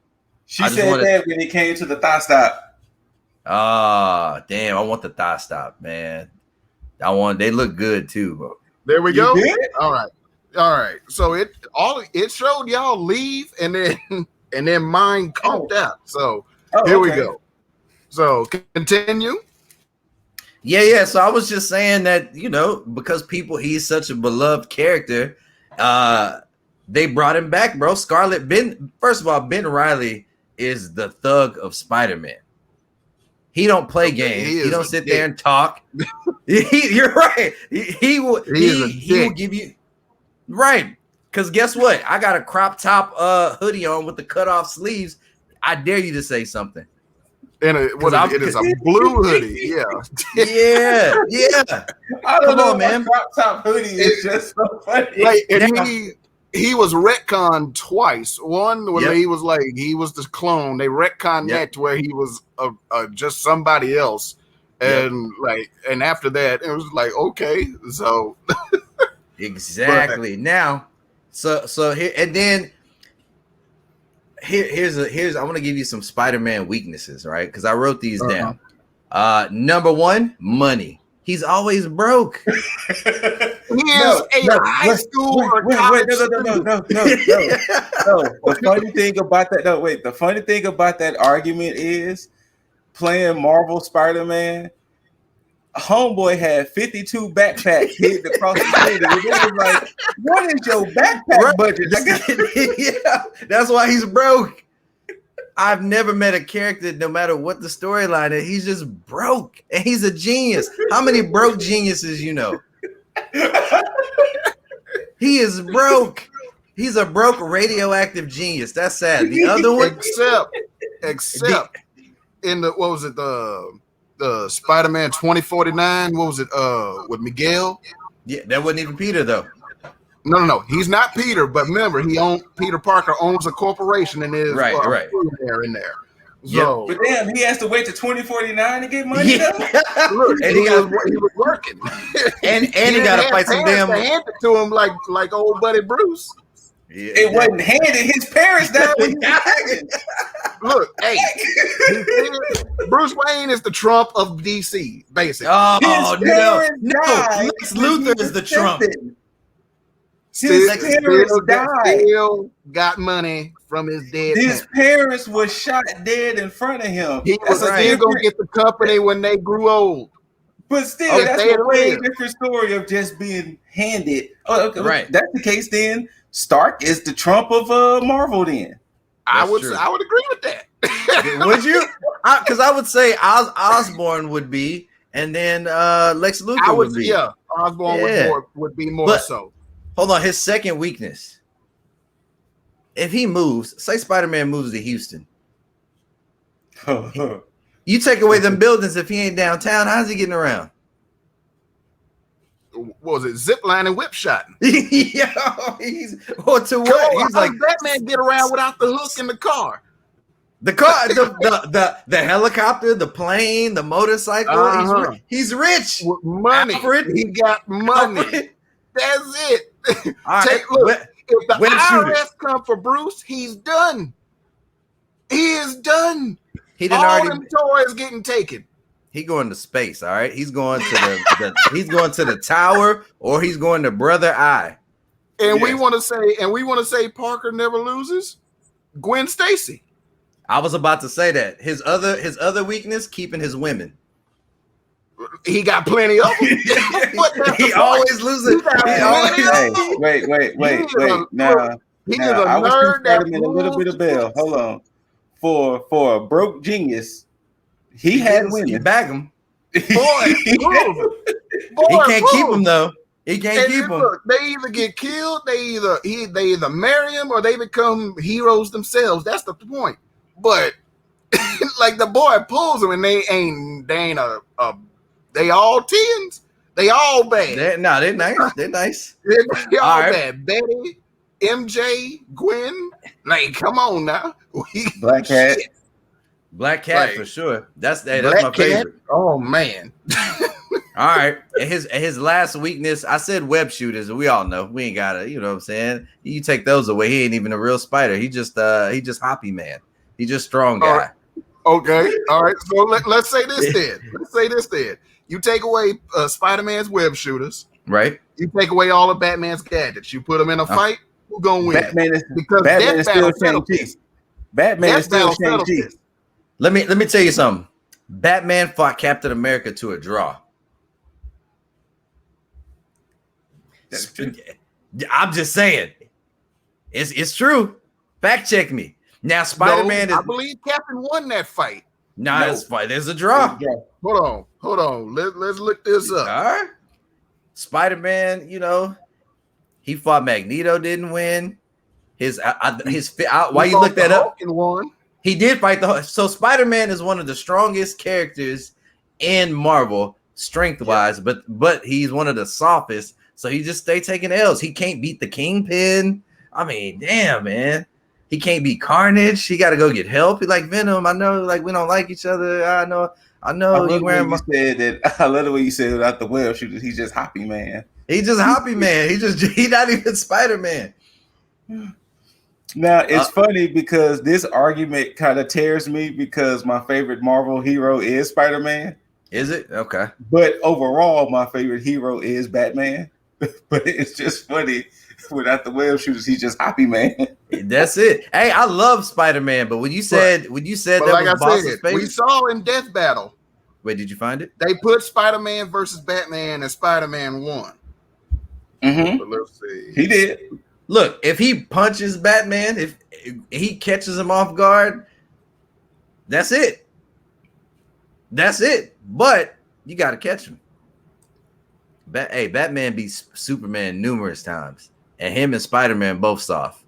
Speaker 1: she said that when it came to the thigh stop.
Speaker 3: Oh, damn! I want the thigh stop, man. They look good too, bro.
Speaker 2: There we go.
Speaker 1: did?
Speaker 2: All right. So it showed y'all leave and then mine conked out. So here we go. So continue.
Speaker 3: Yeah. So I was just saying that, because he's such a beloved character, they brought him back, bro. First of all, Ben Reilly is the thug of Spider-Man. He don't play games. He don't sit there and talk. You're right. He will give you right. Because guess what? I got a crop top hoodie on with the cut off sleeves. I dare you to say something.
Speaker 2: And it is a blue hoodie. Yeah.
Speaker 3: Yeah.
Speaker 1: I don't know, man. Crop top hoodie is just so funny.
Speaker 2: Like, and he was retconned twice. One when he was the clone. They retconned that to where he was just somebody else, and and after that it was like, okay, so
Speaker 3: exactly. Now, so here and then here's I want to give you some Spider-Man weaknesses, right? Because I wrote these down. Number one, money. He's always broke.
Speaker 2: He is a high school or college.
Speaker 1: No. The funny thing about that, the funny thing about that argument is playing Marvel Spider-Man, homeboy had 52 backpacks hidden across the city. And it was like, what is your backpack budget?
Speaker 3: Yeah, that's why he's broke. I've never met a character, no matter what the storyline is, he's just broke. And he's a genius. How many broke geniuses you know? He is broke. He's a broke radioactive genius. That's sad. The other one,
Speaker 2: except in the what was it, the Spider-Man 2049? What was it? With Miguel?
Speaker 3: Yeah, that wasn't even Peter though.
Speaker 2: No. He's not Peter, but remember, Peter Parker owns a corporation and is
Speaker 3: right.
Speaker 2: in there.
Speaker 1: So, but damn, he has to wait to 2049 to get money.
Speaker 2: Look, and he was working,
Speaker 3: and he got to fight some damn.
Speaker 2: Hand it to him like old buddy Bruce.
Speaker 1: Yeah, it wasn't handed. His parents died when he died.
Speaker 2: Look, hey, Bruce Wayne is the Trump of DC, basically.
Speaker 3: Oh no, Lex Luthor is the Trump.
Speaker 1: His parents died.
Speaker 2: Still got money from his dead.
Speaker 1: His parents were shot dead in front of him.
Speaker 2: He was still gonna get the company when they grew old.
Speaker 1: But still, that's a way different story of just being handed. Oh, okay, right. That's the case. Then Stark is the Trump of Marvel. Then
Speaker 2: I would agree with that.
Speaker 3: Would you? Because I would say Osborn would be, and then Lex Luthor would be.
Speaker 2: Yeah, Osborn would be more so.
Speaker 3: Hold on, his second weakness. If he moves, say Spider-Man moves to Houston. You take away them buildings if he ain't downtown, how's he getting around?
Speaker 2: What was it? Zip line and whip shot.
Speaker 3: He's what? He's like
Speaker 2: Batman get around without the hook in the car.
Speaker 3: The car, the helicopter, the plane, the motorcycle. He's rich.
Speaker 2: With money.
Speaker 3: Alfred.
Speaker 2: He got money. That's it.
Speaker 3: All right.
Speaker 2: If the IRS come for Bruce, he's done. He is done.
Speaker 3: He didn't
Speaker 2: all them toys getting taken.
Speaker 3: He going to space. All right. He's going to the tower, or he's going to Brother Eye.
Speaker 2: And we want to say Parker never loses. Gwen Stacy.
Speaker 3: I was about to say that his other weakness, keeping his women.
Speaker 2: He got plenty of them.
Speaker 3: He always loses.
Speaker 1: Wait. Now, I was starting a little bit of bell. Hold on. For a broke genius, he had women.
Speaker 3: He bag him.
Speaker 2: Boy,
Speaker 3: he can't keep them though. He can't keep them.
Speaker 2: They either get killed, they either marry him, or they become heroes themselves. That's the point. But like the boy pulls them, and they ain't they all tens. They all bad.
Speaker 3: They're nice. They're nice.
Speaker 2: They're all bad. Betty, MJ, Gwen. Like, come on now.
Speaker 1: Black Cat.
Speaker 3: Black Cat for sure. That's my favorite.
Speaker 2: Oh man.
Speaker 3: All right. And his last weakness, I said web shooters. We all know. We ain't got it. You know what I'm saying? You take those away. He ain't even a real spider. He just hoppy man. He just strong guy.
Speaker 2: Okay. All right. So let's say this then. You take away Spider-Man's web shooters.
Speaker 3: Right.
Speaker 2: You take away all of Batman's gadgets. You put them in a fight. Who's gonna win?
Speaker 1: Batman is
Speaker 2: Death
Speaker 1: still
Speaker 2: Battle
Speaker 1: Shang-Chi. Batman is still
Speaker 2: settles
Speaker 1: Shang-Chi.
Speaker 2: this.
Speaker 3: Let me tell you something. Batman fought Captain America to a draw.
Speaker 1: That's true.
Speaker 3: I'm just saying. It's true. Fact check me. Now Spider-Man
Speaker 2: I believe Captain won that fight.
Speaker 3: That's fine. There's a draw.
Speaker 2: Hold on. Let's look this up.
Speaker 3: All right. Spider-Man, he fought Magneto, didn't win. Why you look that up?
Speaker 2: Won.
Speaker 3: He did fight the Hulk. So Spider-Man is one of the strongest characters in Marvel, strength-wise, but he's one of the softest. So he just stay taking L's. He can't beat the Kingpin. I mean, damn, man. He can't beat Carnage. He got to go get help. He like Venom. I know, like we don't like each other. I know.
Speaker 1: I love the way you said without the web shooters, he's just Hoppy Man.
Speaker 3: He's just Hoppy Man. He's not even Spider-Man.
Speaker 1: Now it's funny because this argument kind of tears me because my favorite Marvel hero is Spider-Man.
Speaker 3: Is it? Okay.
Speaker 1: But overall, my favorite hero is Batman. But it's just funny. Without the web shooters, he's just Hoppy Man.
Speaker 3: That's it. Hey, I love Spider-Man, but when you said that
Speaker 2: like
Speaker 3: was Boss's favorite,
Speaker 2: we saw in Death Battle.
Speaker 3: Wait, did you find it?
Speaker 2: They put Spider-Man versus Batman, and Spider-Man won.
Speaker 1: Mm-hmm.
Speaker 2: But let's see.
Speaker 1: He did.
Speaker 3: Look, if he punches Batman, if he catches him off guard, that's it. That's it. But you got to catch him. Batman beats Superman numerous times. And him and Spider-Man both soft.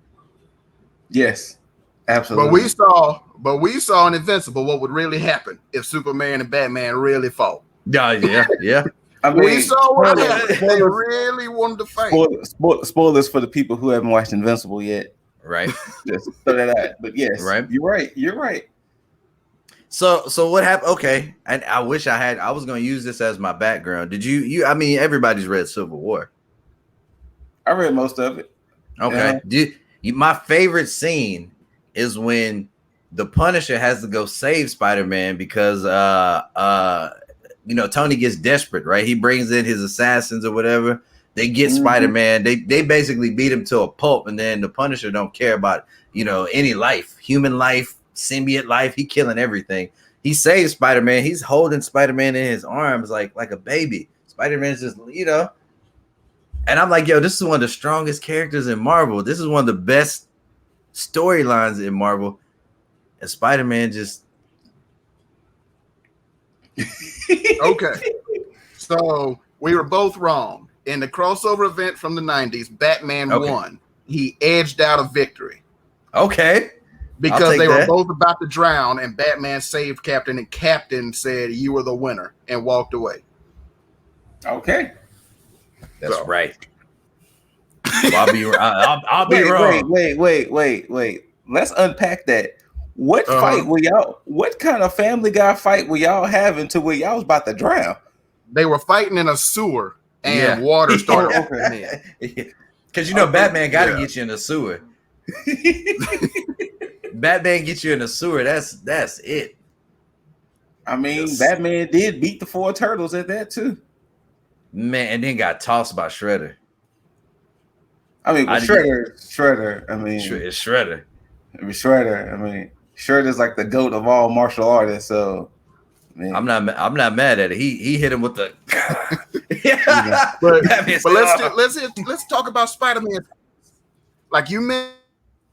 Speaker 1: Yes, absolutely.
Speaker 2: But we saw in Invincible what would really happen if Superman and Batman really fought.
Speaker 3: Yeah.
Speaker 1: I mean,
Speaker 2: we saw what happened. They really wanted to fight.
Speaker 1: Spoilers for the people who haven't watched Invincible yet.
Speaker 3: Right.
Speaker 1: Just throw that out. But yes,
Speaker 3: right.
Speaker 1: You're right.
Speaker 3: So what happened? Okay, and I wish I was going to use this as my background. Did you? I mean, everybody's read Civil War.
Speaker 1: I read most of it.
Speaker 3: Okay. My favorite scene is when the Punisher has to go save Spider-Man because Tony gets desperate, right? He brings in his assassins or whatever. They get Spider-Man. They basically beat him to a pulp, and then the Punisher don't care about any life, human life, symbiote life. He killing everything. He saves Spider-Man. He's holding Spider-Man in his arms like a baby. Spider-Man's just and I'm like, yo, this is one of the strongest characters in Marvel. This is one of the best storylines in Marvel. And Spider-Man just
Speaker 2: okay. So we were both wrong. In the crossover event from the 90s, Batman won. He edged out a victory.
Speaker 3: Okay.
Speaker 2: Because they were both about to drown, and Batman saved Captain, and Captain said, "You were the winner," and walked away.
Speaker 1: Okay.
Speaker 3: That's right. I'll be wrong.
Speaker 1: Wait. Let's unpack that. What fight were y'all? What kind of Family Guy fight were y'all having to where y'all was about to drown?
Speaker 2: They were fighting in a sewer, and water started pouring in.
Speaker 3: Because Batman got to get you in the sewer. Batman gets you in the sewer. That's it.
Speaker 1: I mean, Batman did beat the 4 turtles at that too.
Speaker 3: Man, and then got tossed by Shredder.
Speaker 1: I mean, Shredder. I mean,
Speaker 3: it's Shredder.
Speaker 1: Shredder. I mean, Shredder's like the GOAT of all martial artists. So, man.
Speaker 3: I'm not mad at it. He hit him with the.
Speaker 2: but let's talk about Spider-Man. Like you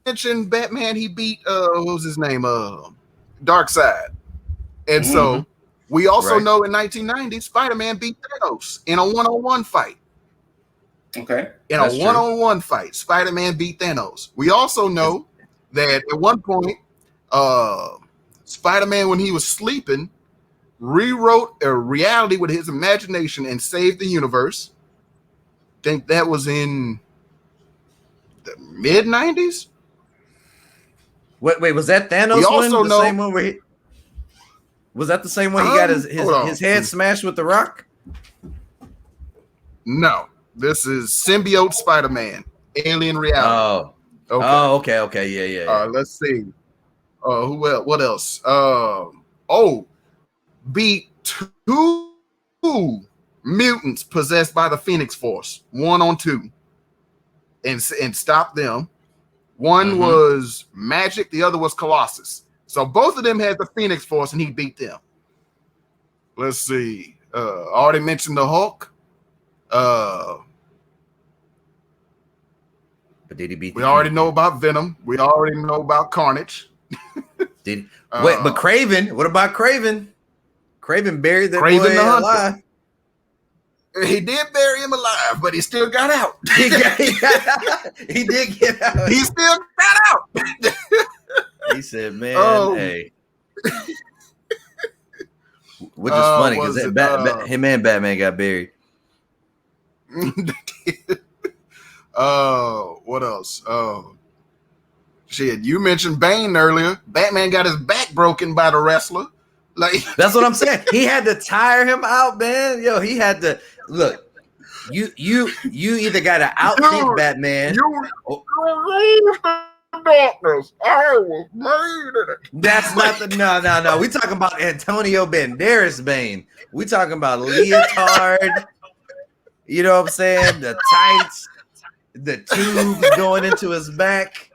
Speaker 2: mentioned, Batman. He beat what was his name? Darkseid. And so we also know in 1990, Spider-Man beat Thanos in a one-on-one fight.
Speaker 1: Okay.
Speaker 2: In a one-on-one fight, Spider-Man beat Thanos. We also know that at one point, Spider-Man, when he was sleeping, rewrote a reality with his imagination and saved the universe. I think that was in the mid-90s.
Speaker 3: Wait, was that Thanos one? The same one where he... Was that the same one he got his head smashed with the rock?
Speaker 2: No. This is Symbiote Spider-Man, Alien Reality.
Speaker 3: Okay. Yeah.
Speaker 2: Let's see. Who else? What else? Beat 2 mutants possessed by the Phoenix Force, 1-on-2, and stop them. One was Magic, the other was Colossus. So both of them had the Phoenix Force, and he beat them. Let's see. Already mentioned the Hulk.
Speaker 3: But did he beat?
Speaker 2: We already know about Venom. We already know about Carnage.
Speaker 3: Wait, but Kraven? What about Kraven? Kraven buried that boy alive.
Speaker 2: He did bury him alive, but he still got out.
Speaker 3: He did get out.
Speaker 2: He still got out.
Speaker 3: He said, "Man, hey." Which is funny because him and Batman got buried.
Speaker 2: What else? Shit, you mentioned Bane earlier. Batman got his back broken by the wrestler. Like
Speaker 3: that's what I'm saying. He had to tire him out, man. Yo, he had to look. You either got to outthink Batman.
Speaker 2: Darkness. I was made in it.
Speaker 3: That's not the no. We talking about Antonio Banderas Bane. We talking about leotard. You know what I'm saying? The tights, the tubes going into his back.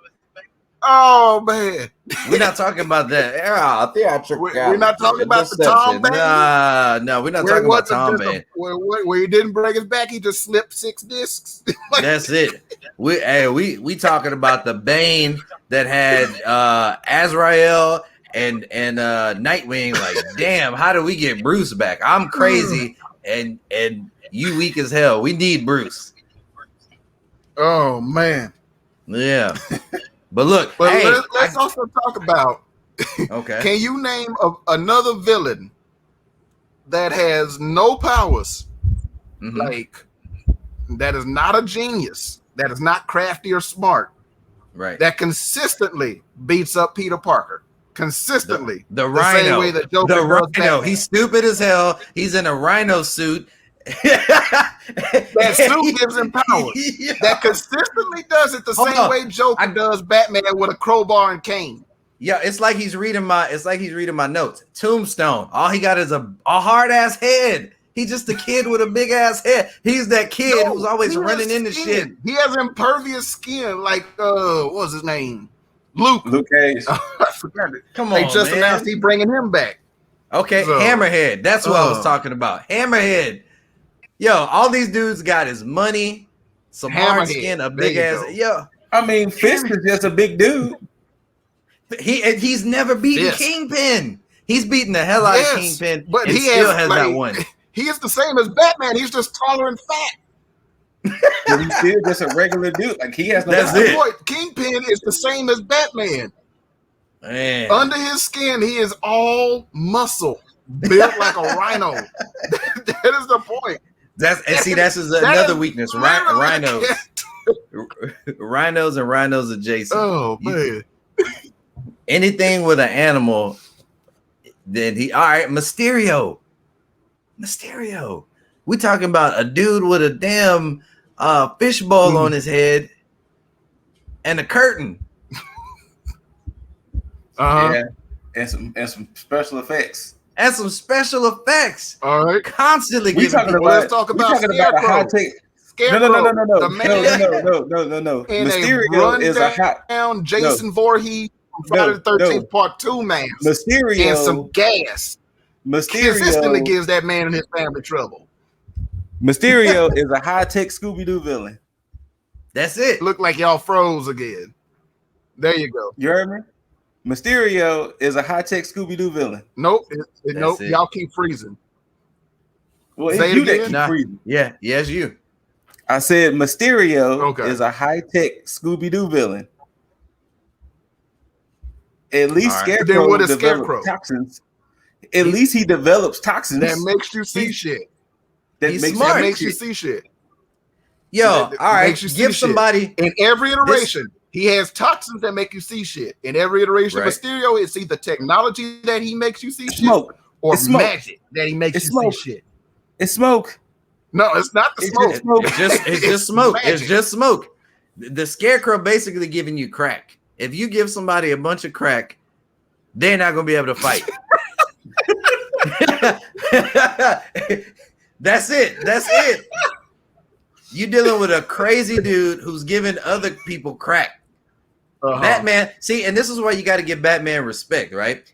Speaker 2: Oh man,
Speaker 3: we're not talking about that.
Speaker 2: We're not talking about the Tom Bane.
Speaker 3: No, we're not talking about Tom Bane.
Speaker 2: Where he didn't break his back, he just slipped 6 discs.
Speaker 3: That's it. We talking about the Bane that had Azrael and Nightwing. Like, damn, how do we get Bruce back? I'm crazy and you weak as hell. We need Bruce.
Speaker 2: Oh man.
Speaker 3: Yeah. But look, hey,
Speaker 2: let's also talk about.
Speaker 3: Okay.
Speaker 2: Can you name another villain that has no powers, like that is not a genius, that is not crafty or smart,
Speaker 3: right?
Speaker 2: That consistently beats up Peter Parker, consistently.
Speaker 3: The Rhino,
Speaker 2: same way that Joker
Speaker 3: the Rhino.
Speaker 2: Batman.
Speaker 3: He's stupid as hell. He's in a Rhino suit.
Speaker 2: That suit gives him powers. Yeah. That consistently does it the same way Joker does Batman with a crowbar and cane.
Speaker 3: Yeah, it's like he's reading my notes. Tombstone. All he got is a hard ass head. He's just a kid with a big ass head. He's that kid who's always running into shit.
Speaker 2: He has impervious skin, like what was his name? Luke
Speaker 1: Cage.
Speaker 2: I forgot it.
Speaker 3: Come on,
Speaker 2: they just announced he bringing him back.
Speaker 3: Okay, so, Hammerhead. That's what I was talking about. Hammerhead. Yo, all these dudes got his money, some hard skin, a big ass. Yo,
Speaker 1: I mean, Fist is just a big dude.
Speaker 3: He's never beaten Kingpin. He's beating the hell out of Kingpin, but he still has that one.
Speaker 2: He is the same as Batman. He's just taller and fat.
Speaker 1: But he's still just a regular dude. Like he has no.
Speaker 3: That's it.
Speaker 2: Kingpin is the same as Batman.
Speaker 3: Man.
Speaker 2: Under his skin, he is all muscle, built like a rhino. That is the point.
Speaker 3: That's another weakness. Rhinos. Rhinos and rhinos adjacent.
Speaker 2: Oh man.
Speaker 3: Anything with an animal, then all right, Mysterio. We talking about a dude with a damn fishbowl on his head and a curtain.
Speaker 1: Yeah, and some special effects.
Speaker 3: All right. Constantly
Speaker 1: let's talk about a high tech. No. Mysterio is a hot
Speaker 2: down Jason Voorhees from Friday the 13th Part 2 man.
Speaker 1: Mysterio
Speaker 2: and some gas. Consistently gives that man and his family trouble.
Speaker 1: Mysterio is a high tech Scooby-Doo villain.
Speaker 3: That's it.
Speaker 2: Look like y'all froze again. There you go.
Speaker 1: You heard me? Mysterio is a high tech Scooby-Doo villain.
Speaker 2: Nope. Nope. Y'all keep freezing.
Speaker 1: Well, it's you that keep freezing.
Speaker 3: Yeah. Yes, you.
Speaker 1: I said Mysterio is a high tech Scooby-Doo villain. At least Scarecrow develops toxins. At least he develops toxins
Speaker 2: that makes you see shit.
Speaker 1: That
Speaker 2: makes you see shit.
Speaker 3: Yo, all right. Give somebody
Speaker 2: in every iteration. He has toxins that make you see shit. In every iteration of Mysterio, it's either technology that he makes you see shit or magic that he makes you see shit.
Speaker 1: It's smoke.
Speaker 2: No, it's not the smoke.
Speaker 3: It's just smoke. It's just smoke. The Scarecrow basically giving you crack. If you give somebody a bunch of crack, they're not gonna be able to fight. That's it. That's it. You dealing with a crazy dude who's giving other people crack. Batman, see, and this is why you got to give Batman respect, right?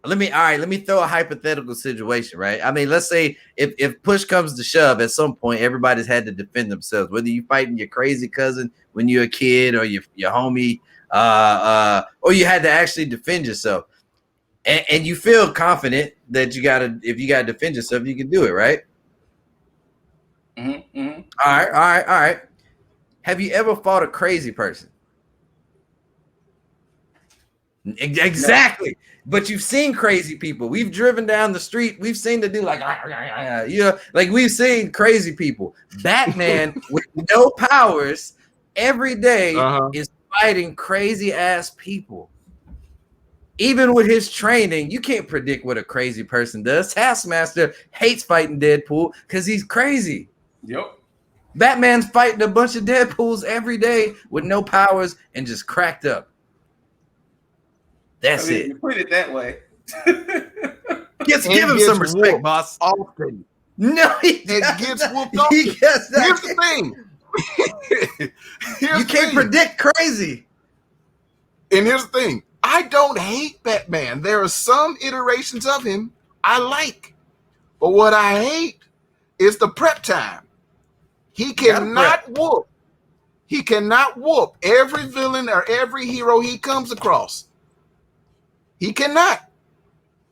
Speaker 3: Let me throw a hypothetical situation, right? I mean, let's say if push comes to shove, at some point, everybody's had to defend themselves. Whether you fighting your crazy cousin when you're a kid, or your homie, or you had to actually defend yourself, and you feel confident that if you gotta defend yourself, you can do it, right?
Speaker 1: Mm-hmm, mm-hmm.
Speaker 3: All right. Have you ever fought a crazy person? Exactly. No. But you've seen crazy people. We've driven down the street. We've seen the dude like, like we've seen crazy people. Batman with no powers every day is fighting crazy ass people. Even with his training, you can't predict what a crazy person does. Taskmaster hates fighting Deadpool because he's crazy.
Speaker 1: Yep.
Speaker 3: Batman's fighting a bunch of Deadpools every day with no powers and just cracked up. That's it.
Speaker 1: You put it that way.
Speaker 3: Give him some respect, boss.
Speaker 2: Often.
Speaker 3: No, he
Speaker 2: gets whooped often. Here's the thing.
Speaker 3: You can't predict crazy.
Speaker 2: And here's the thing. I don't hate Batman. There are some iterations of him I like. But what I hate is the prep time. He cannot whoop. He cannot whoop every villain or every hero he comes across. He cannot.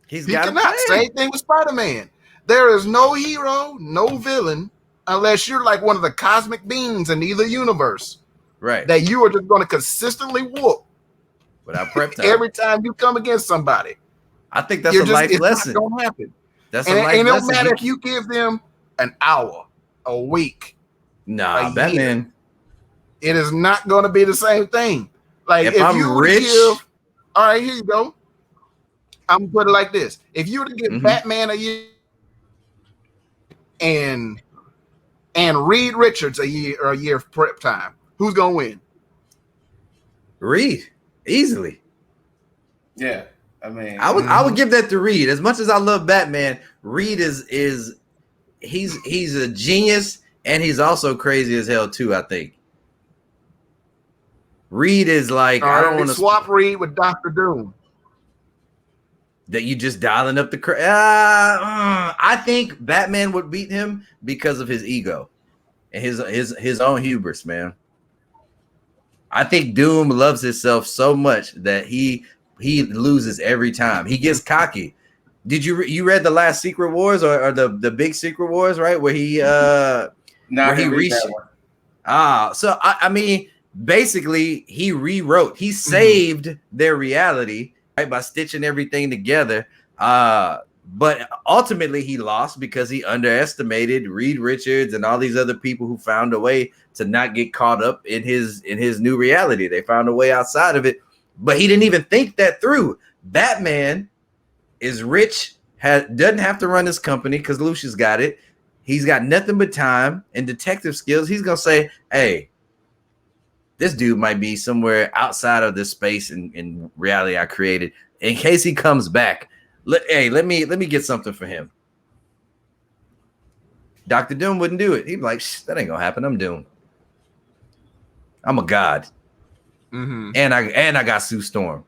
Speaker 2: He cannot. Same thing with Spider-Man. There is no hero, no villain, unless you're like one of the cosmic beings in either universe.
Speaker 3: Right.
Speaker 2: That you are just going to consistently whoop.
Speaker 3: Without prep time.
Speaker 2: Every time you come against somebody.
Speaker 3: I think that's a life lesson.
Speaker 2: It's not going to happen.
Speaker 3: That's a life lesson.
Speaker 2: And it don't matter if you give them an hour, a week.
Speaker 3: Nah, Batman.
Speaker 2: It is not going to be the same thing. Like if
Speaker 3: I'm
Speaker 2: you
Speaker 3: rich.
Speaker 2: All right, here you go. I'm going to put it like this. If you were to give Batman a year and Reed Richards a year of prep time, who's going to win?
Speaker 3: Reed. Easily.
Speaker 1: Yeah. I mean,
Speaker 3: I would give that to Reed. As much as I love Batman, Reed he's a genius, and he's also crazy as hell too, I think. Reed is like, I don't want to
Speaker 2: swap Reed with Dr. Doom.
Speaker 3: That you just dialing up the I think Batman would beat him because of his ego and his own hubris, man. I think Doom loves himself so much that he loses every time. He gets cocky. Did you read the last Secret Wars or the big Secret Wars, right? Where he reached. So I mean, basically he rewrote. He saved their reality, right, by stitching everything together. But ultimately he lost because he underestimated Reed Richards and all these other people who found a way to not get caught up in his new reality. They found a way outside of it, but he didn't even think that through. Batman is rich, doesn't have to run his company because Lucius got it. He's got nothing but time and detective skills. He's gonna say, "Hey, this dude might be somewhere outside of this space and reality I created. In case he comes back, let me get something for him." Dr. Doom wouldn't do it. He'd be like, "That ain't gonna happen. I'm Doom. I'm a god." And I got Sue Storm.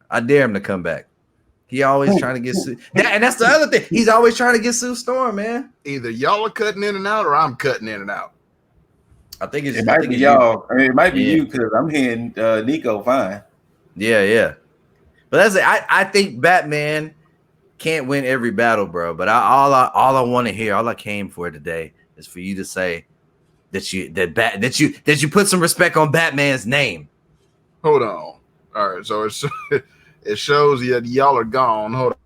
Speaker 3: I dare him to come back. He always trying to get Sue. And that's the other thing. He's always trying to get Sue Storm, man.
Speaker 2: Either y'all are cutting in and out, or I'm cutting in and out.
Speaker 3: I think
Speaker 1: it might be y'all. I mean, it might be you because I'm hearing Niko fine.
Speaker 3: Yeah. But that's it. I think Batman can't win every battle, bro. But all I want to hear, all I came for today, is for you to say that you put some respect on Batman's name.
Speaker 2: Hold on. All right, so it shows you that y'all are gone. Hold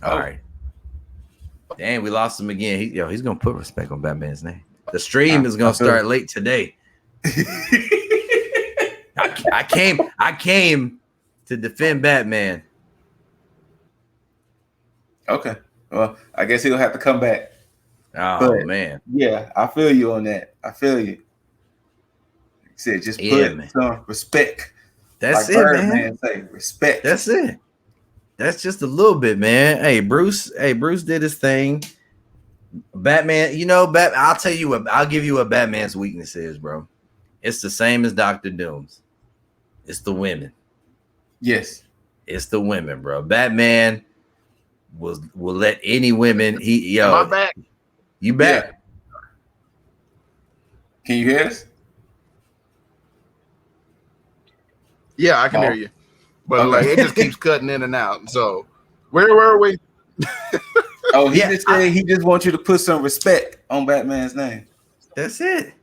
Speaker 2: on.
Speaker 3: All right. Damn, we lost him again. He's gonna put respect on Batman's name. The stream is gonna start late today. I came to defend Batman.
Speaker 1: Okay. Well, I guess he'll have to come back.
Speaker 3: Oh, man.
Speaker 1: Yeah, I feel you on that. I feel you. Like I said, just put some respect.
Speaker 3: That's
Speaker 1: like
Speaker 3: it, man.
Speaker 1: Say, respect.
Speaker 3: That's it. That's just a little bit, man. Hey, Bruce did his thing. Batman, I'll tell you what, I'll give you what Batman's weakness is, bro. It's the same as Dr. Doom's. It's the women.
Speaker 1: Yes.
Speaker 3: It's the women, bro. Batman will let any women.
Speaker 2: Am I back?
Speaker 3: You back?
Speaker 1: Yeah. Can you hear us?
Speaker 2: Yeah, I can hear you. But like it just keeps cutting in and out. So where were we?
Speaker 1: Oh, he just said he just wants you to put some respect on Batman's name.
Speaker 3: That's it.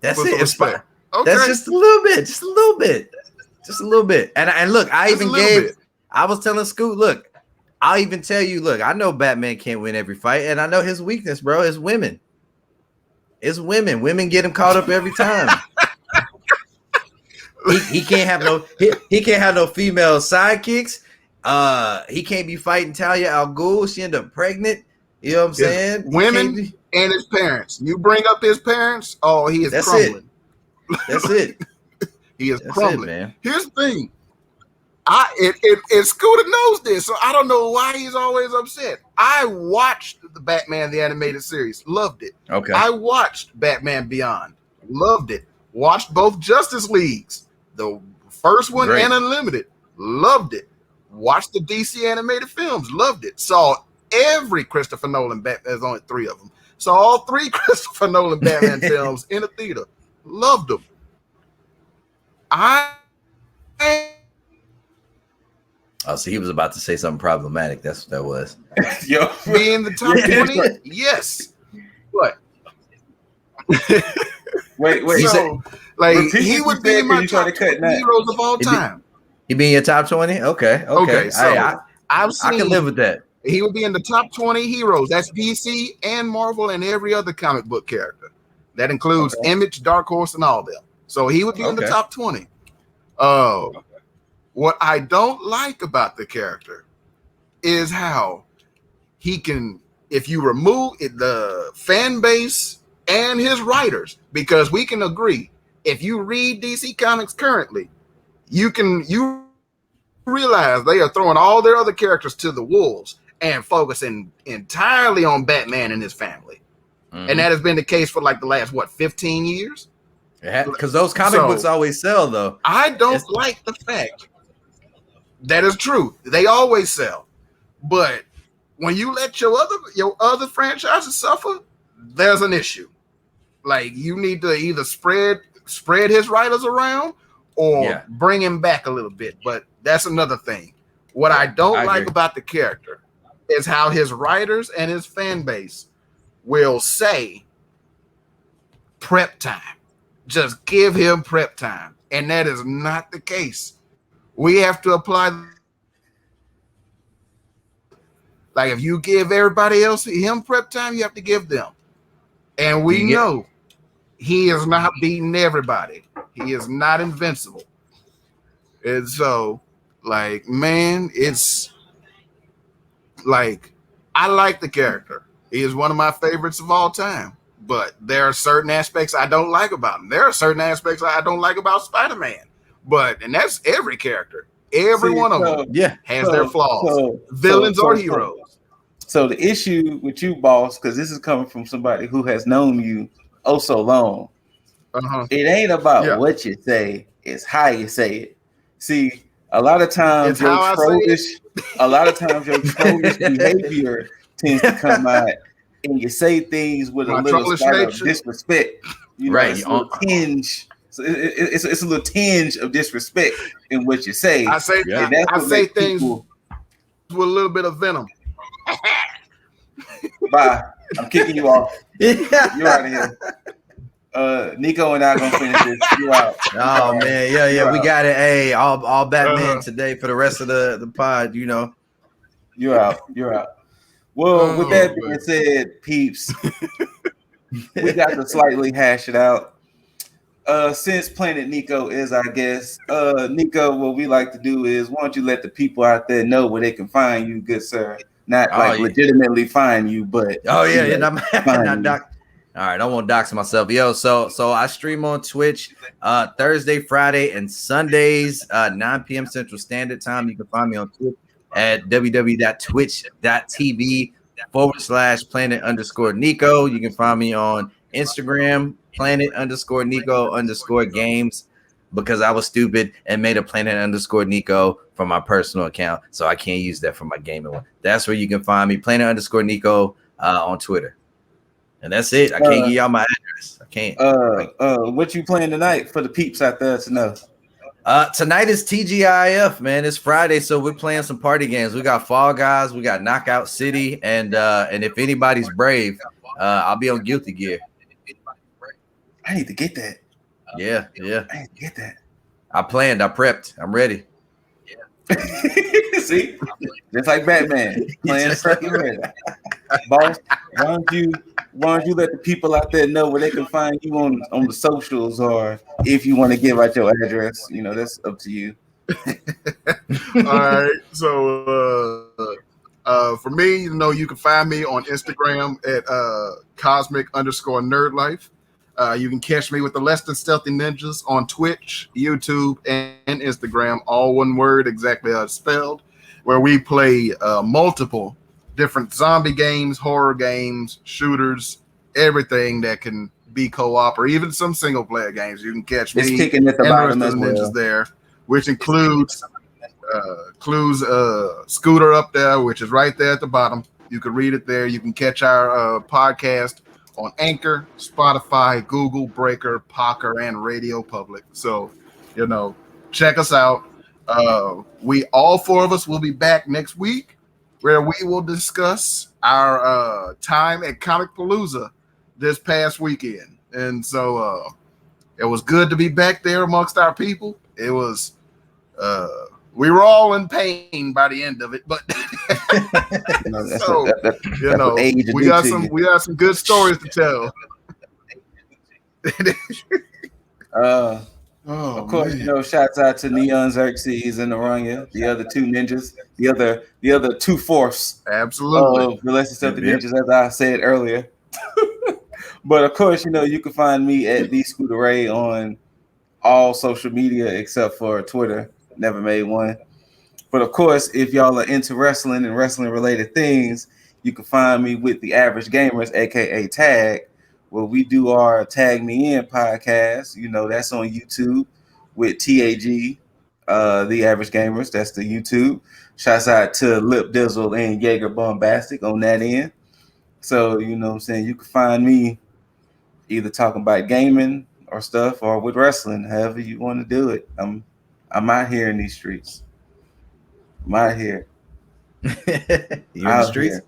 Speaker 3: That's
Speaker 2: Put
Speaker 3: it.
Speaker 2: some respect. Okay.
Speaker 3: That's just a little bit. Just a little bit. Just a little bit. And look, I was telling Scoot, look, I'll even tell you, look, I know Batman can't win every fight, and I know his weakness, bro, is women. It's women. Women get him caught up every time. he can't have no female sidekicks. He can't be fighting Talia al Ghul. She ended up pregnant. You know what I'm saying?
Speaker 2: Women and his parents. You bring up his parents, he is crumbling.
Speaker 3: That's it.
Speaker 2: He is crumbling.
Speaker 3: Man.
Speaker 2: Here's the thing. Scooter knows this, so I don't know why he's always upset. I watched the Batman the Animated Series, loved it.
Speaker 3: Okay.
Speaker 2: I watched Batman Beyond, loved it. Watched both Justice Leagues, the first one and Unlimited, loved it. Watched the DC animated films, loved it. Saw every Christopher Nolan Batman. There's only 3 of them. Saw all 3 Christopher Nolan Batman films in a theater, loved them.
Speaker 3: Oh, so he was about to say something problematic. That's what that was.
Speaker 2: Yo, be in the top 20? Yes. What?
Speaker 1: Wait.
Speaker 2: So, he would be in my top 20 heroes of all time.
Speaker 3: He be in your top 20? Okay.
Speaker 2: So I
Speaker 3: can live with that.
Speaker 2: He would be in the top 20 heroes. That's DC and Marvel and every other comic book character. That includes Image, Dark Horse, and all them. So he would be in the top 20. What I don't like about the character is how he can, if you remove the fan base and his writers, because we can agree, if you read DC Comics currently, you realize they are throwing all their other characters to the wolves and focusing entirely on Batman and his family. Mm-hmm. And that has been the case for like the last, 15 years?
Speaker 3: Because those comic books always sell, though.
Speaker 2: I don't like the fact. That is true. They always sell. But when you let your other franchises suffer, there's an issue. Like you need to either spread his writers around or bring him back a little bit. But that's another thing. What I don't like about the character is how his writers and his fan base will say prep time. Just give him prep time. And that is not the case. We have to apply. Like if you give everybody else him prep time, you have to give them. And we know he is not beating everybody. He is not invincible. And so, like, man, it's like I like the character. He is one of my favorites of all time. But there are certain aspects I don't like about him. There are certain aspects I don't like about Spider-Man. And that's every character. Every one of them has their flaws. Villains or heroes.
Speaker 1: So the issue with you, boss, because this is coming from somebody who has known you so long. It ain't about what you say, it's how you say it. See, a lot of times your trollish behavior tends to come out and you say things with a little of disrespect. It's a little tinge. So it's a little tinge of disrespect in what you say.
Speaker 2: I say things with a little bit of venom.
Speaker 1: Bye. I'm kicking you off. You're out of here. Niko and I are gonna finish this. You out.
Speaker 3: Oh man, yeah. We got it. Hey, all Batman today for the rest of the pod.
Speaker 1: You're out. Well, with that being said, peeps, we got to slightly hash it out. Since Planet Niko is our guest, Niko, what we like to do is, why don't you let the people out there know where they can find you, good sir? Not legitimately find you, but
Speaker 3: not doc. All right, I won't dox myself, So I stream on Twitch Thursday, Friday, and Sundays, 9 p.m. Central Standard Time. You can find me on Twitch at www.twitch.tv .com/planet_Niko. You can find me on Instagram, planet_Niko_games, because I was stupid and made a planet_Niko for my personal account. So I can't use that for my gaming one. That's where you can find me, planet_Niko on Twitter. And that's it. I can't give y'all my address. I can't.
Speaker 1: What you playing tonight for the peeps out there to know?
Speaker 3: Tonight is TGIF, man. It's Friday, so we're playing some party games. We got Fall Guys, we got Knockout City, and if anybody's brave, I'll be on Guilty Gear.
Speaker 1: I need to get that.
Speaker 3: Yeah.
Speaker 1: I need to get that.
Speaker 3: I planned. I prepped. I'm ready.
Speaker 1: See, just like Batman, playing second ready. Boss, why don't you let the people out there know where they can find you on the socials, or if you want to give out your address, that's up to you.
Speaker 2: All right. So for me, you can find me on Instagram at cosmic_nerdlife. You can catch me with the Less Than Stealthy Ninjas on Twitch, YouTube, and Instagram, all one word, exactly how it's spelled, where we play multiple different zombie games, horror games, shooters, everything that can be co-op, or even some single-player games. You can catch me
Speaker 1: kicking at the bottom as well.
Speaker 2: Ninjas there, which includes Scooter up there, which is right there at the bottom. You can read it there. You can catch our podcast on Anchor, Spotify, Google, Breaker, Pocker, and Radio Public. So, check us out. We all four of us will be back next week, where we will discuss our time at Comic Palooza this past weekend. And so it was good to be back there amongst our people. It was we were all in pain by the end of it, but we got some good stories to tell.
Speaker 1: Of course, shouts out to Neon Xerxes and Aranya, the other two ninjas, the other 2/4
Speaker 2: absolutely
Speaker 1: of the Less Than Stealthy Ninjas, as I said earlier. But of course, you can find me at the Scooter Ray on all social media except for Twitter. Never made one. But of course, if y'all are into wrestling and wrestling related things, you can find me with the Average Gamers, aka Tag, where we do our Tag Me In podcast. That's on YouTube with TAG, the Average Gamers. That's the YouTube. Shouts out to Lip Dizzle and Jaeger Bombastic on that end. So, what I'm saying, you can find me either talking about gaming or stuff, or with wrestling, however you want to do it. I'm out here in these streets. I'm out here.
Speaker 3: You're in the streets.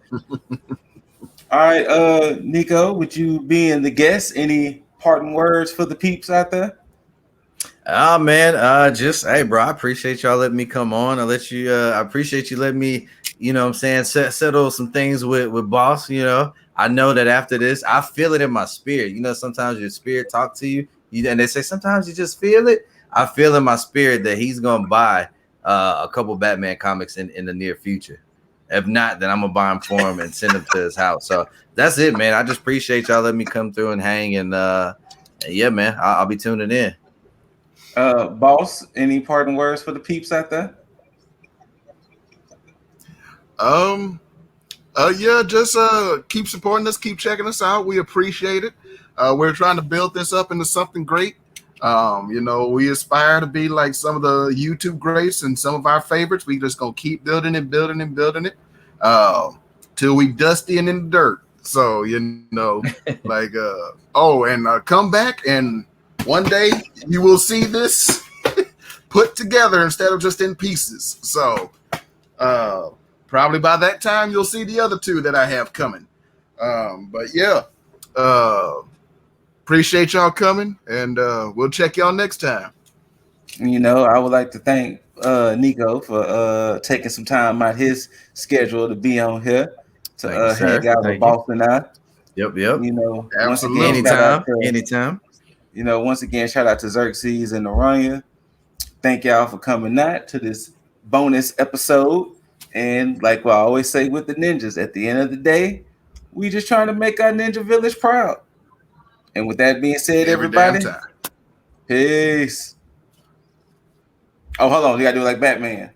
Speaker 1: All right, Niko, with you being the guest, any parting words for the peeps out there?
Speaker 3: Oh man, hey bro, I appreciate y'all letting me come on. I appreciate you letting me, settle some things with boss. I know that after this, I feel it in my spirit. Sometimes your spirit talk to you, and they say sometimes you just feel it. I feel in my spirit that he's gonna buy a couple Batman comics in the near future. If not, then I'm gonna buy them for him and send them to his house. So that's it, man. I just appreciate y'all letting me come through and hang, and yeah, man, I'll be tuning in.
Speaker 1: Boss, any parting words for the peeps out there?
Speaker 2: Just keep supporting us, keep checking us out. We appreciate it. We're trying to build this up into something great. We aspire to be like some of the YouTube greats and some of our favorites. We just gonna keep building it till we dusty and in the dirt. So come back, and one day you will see this put together instead of just in pieces. So probably by that time you'll see the other two that I have coming. Appreciate y'all coming, and we'll check y'all next time.
Speaker 1: I would like to thank Niko for taking some time out his schedule to be on here to hang out with Boss and I.
Speaker 3: Yep.
Speaker 1: Once again,
Speaker 3: anytime.
Speaker 1: Once again, shout out to Xerxes and Aranya. Thank y'all for coming out to this bonus episode. And like I always say with the ninjas, at the end of the day, we just trying to make our ninja village proud. And with that being said, everybody, peace. Oh, hold on. You got to do it like Batman.